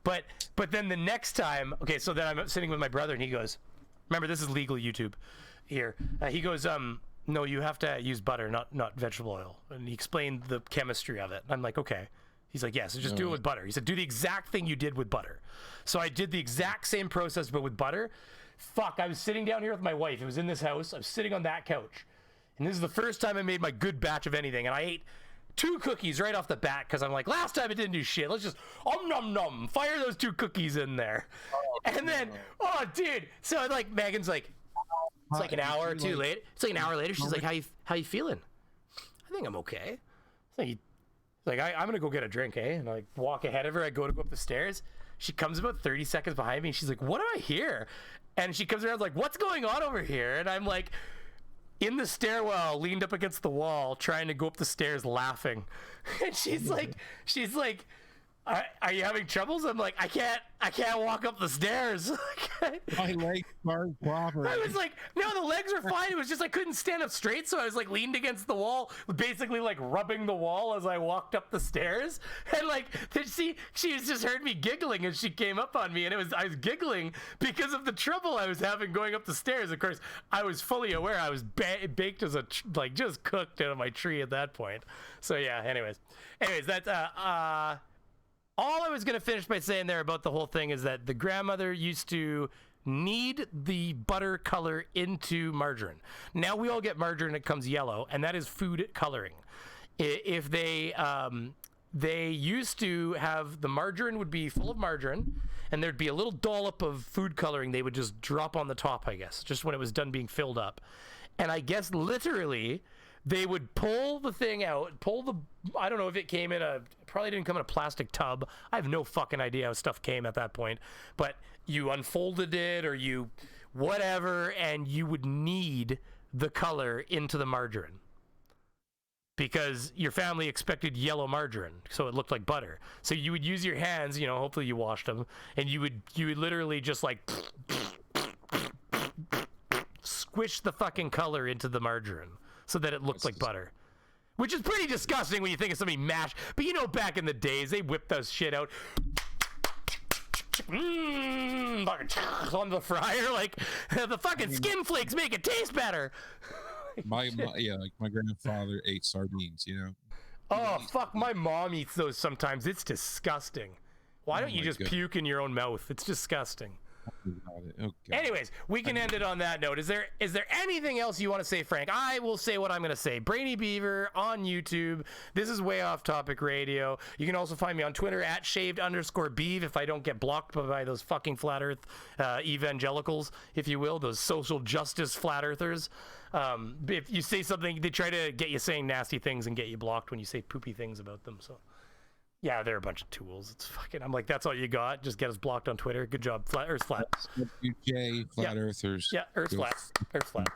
But then the next time, okay, so then I'm sitting with my brother and he goes, remember, this is legal YouTube here, he goes, no, you have to use butter, not vegetable oil, and he explained the chemistry of it. I'm like, okay. He's like, yeah, so just do it with butter. He said, do the exact thing you did with butter. So I did the exact same process but with butter. Fuck, I was sitting down here with my wife, it was in this house, I was sitting on that couch. And this is the first time I made my good batch of anything. And I ate 2 cookies right off the bat because I'm like, last time it didn't do shit. Let's just nom nom fire those 2 cookies in there. And then, oh dude. So like Megan's like, it's like an hour or two later. It's like an hour later. She's like, how you feeling? I think I'm okay. It's like I'm gonna go get a drink, eh? And I like walk ahead of her. I go up the stairs. She comes about 30 seconds behind me and she's like, what do I hear? And she comes around like, what's going on over here? And I'm like, in the stairwell, leaned up against the wall, trying to go up the stairs, laughing. And she's like, are you having troubles? I'm like, I can't walk up the stairs. My legs are proper. I was like, no, the legs are fine. It was just I couldn't stand up straight, so I was like leaned against the wall, basically like rubbing the wall as I walked up the stairs. And like, she just heard me giggling as she came up on me, and I was giggling because of the trouble I was having going up the stairs. Of course, I was fully aware I was baked as just cooked out of my tree at that point. So yeah. Anyways, that's all I was going to finish by saying there about the whole thing is that the grandmother used to knead the butter color into margarine. Now we all get margarine that comes yellow, and that is food coloring. If they used to have, the margarine would be full of margarine, and there'd be a little dollop of food coloring they would just drop on the top, I guess, just when it was done being filled up. And I guess literally they would pull the thing out, I don't know if it came in probably didn't come in a plastic tub. I have no fucking idea how stuff came at that point, but you unfolded it or you whatever, and you would knead the color into the margarine because your family expected yellow margarine, so it looked like butter. So you would use your hands, hopefully you washed them, and you would literally just like squish the fucking color into the margarine so that it looked like butter, which is pretty disgusting when you think of somebody mashed. But back in the days, they whipped those shit out on the fryer, like the fucking skin flakes make it taste better. my grandfather ate sardines, Oh fuck, my mom eats those sometimes. It's disgusting. Why don't you just puke in your own mouth? It's disgusting. about it. Oh, God. Anyways, we can end it on that note. Is there anything else you want to say, Frank? I will say what I'm going to say. Brainy Beaver on YouTube. This is Way Off Topic Radio. You can also find me on Twitter at shaved_beav if I don't get blocked by those fucking flat earth evangelicals, if you will, those social justice flat earthers. If you say something, they try to get you saying nasty things and get you blocked when you say poopy things about them. So yeah, they're a bunch of tools. It's fucking. I'm like, that's all you got. Just get us blocked on Twitter. Good job. Earth's flat. WJ flat earthers. Yeah, Earth's flat. Earth's flat.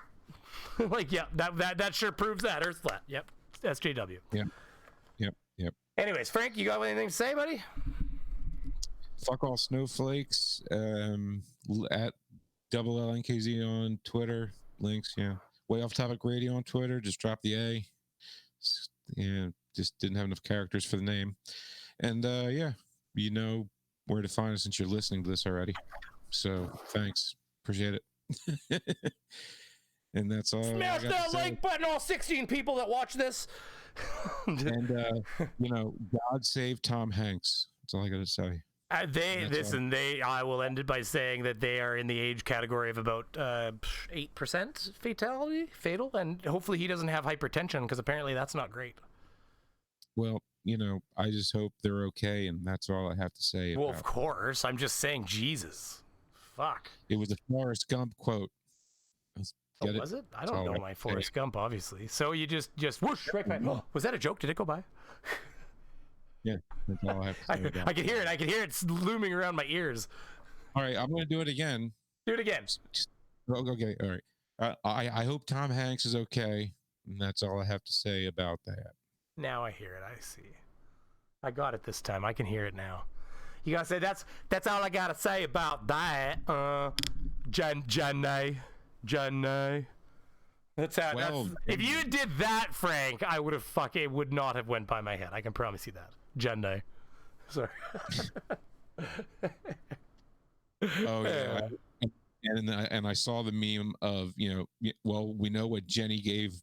Like, yeah, that sure proves that Earth's flat. Yep, SJW. Yep. Anyways, Frank, you got anything to say, buddy? Fuck all snowflakes. At double LNKZ on Twitter. Links. Yeah. Way Off Topic Radio on Twitter. Just drop the A. Yeah. Just didn't have enough characters for the name. And yeah, you know where to find us since you're listening to this already. So thanks. Appreciate it. And that's all. Smash that like button, all 16 people that watch this. And you know, God save Tom Hanks. That's all I gotta say. I will end it by saying that they are in the age category of about 8% fatal, and hopefully he doesn't have hypertension, because apparently that's not great. Well, you know, I just hope they're okay, and that's all I have to say. Well, of course. I'm just saying, Jesus. Fuck. It was a Forrest Gump quote. Was it? I don't know my Forrest Gump, obviously. So you just whoosh right by. Oh, was that a joke? Did it go by? Yeah, that's all I have to say. I can hear it. I can hear it looming around my ears. All right, I'm going to do it again. Do it again. Okay, all right. I hope Tom Hanks is okay, and that's all I have to say about that. Now I hear it. I see. I got it this time. I can hear it now. You gotta say that's all I gotta say about that. Jenny. That's how. Well, if you did that, Frank, I would have it would not have went by my head. I can promise you that. Jenny. Sorry. Oh yeah. And I saw the meme of, you know, well, we know what Jenny gave.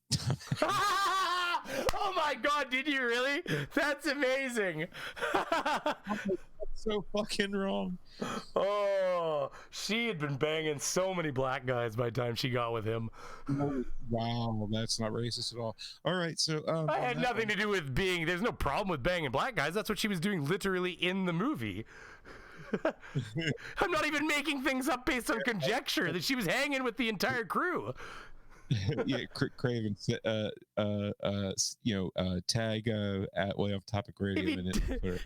Oh my God, did you really? That's amazing. That's so fucking wrong. Oh, she had been banging so many black guys by the time she got with him. Oh, wow, that's not racist at all. All right, so I had nothing to do with being. There's no problem with banging black guys. That's what she was doing literally in the movie. I'm not even making things up based on conjecture that she was hanging with the entire crew. Yeah, Craven, you know, tag at Way Off Topic Radio.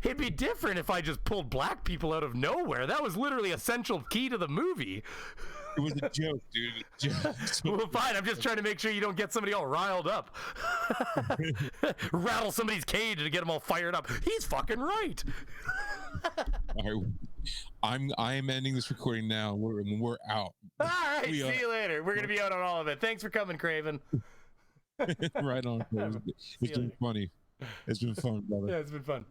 It'd be different if I just pulled black people out of nowhere. That was literally essential key to the movie. It was a joke, dude. Well, fine. I'm just trying to make sure you don't get somebody all riled up. Rattle somebody's cage to get them all fired up. He's fucking right. I am ending this recording now. We're out. All right, see you later. We're gonna be out on all of it. Thanks for coming, Craven. Right on. It's been funny. It's been fun, brother. Yeah, it's been fun.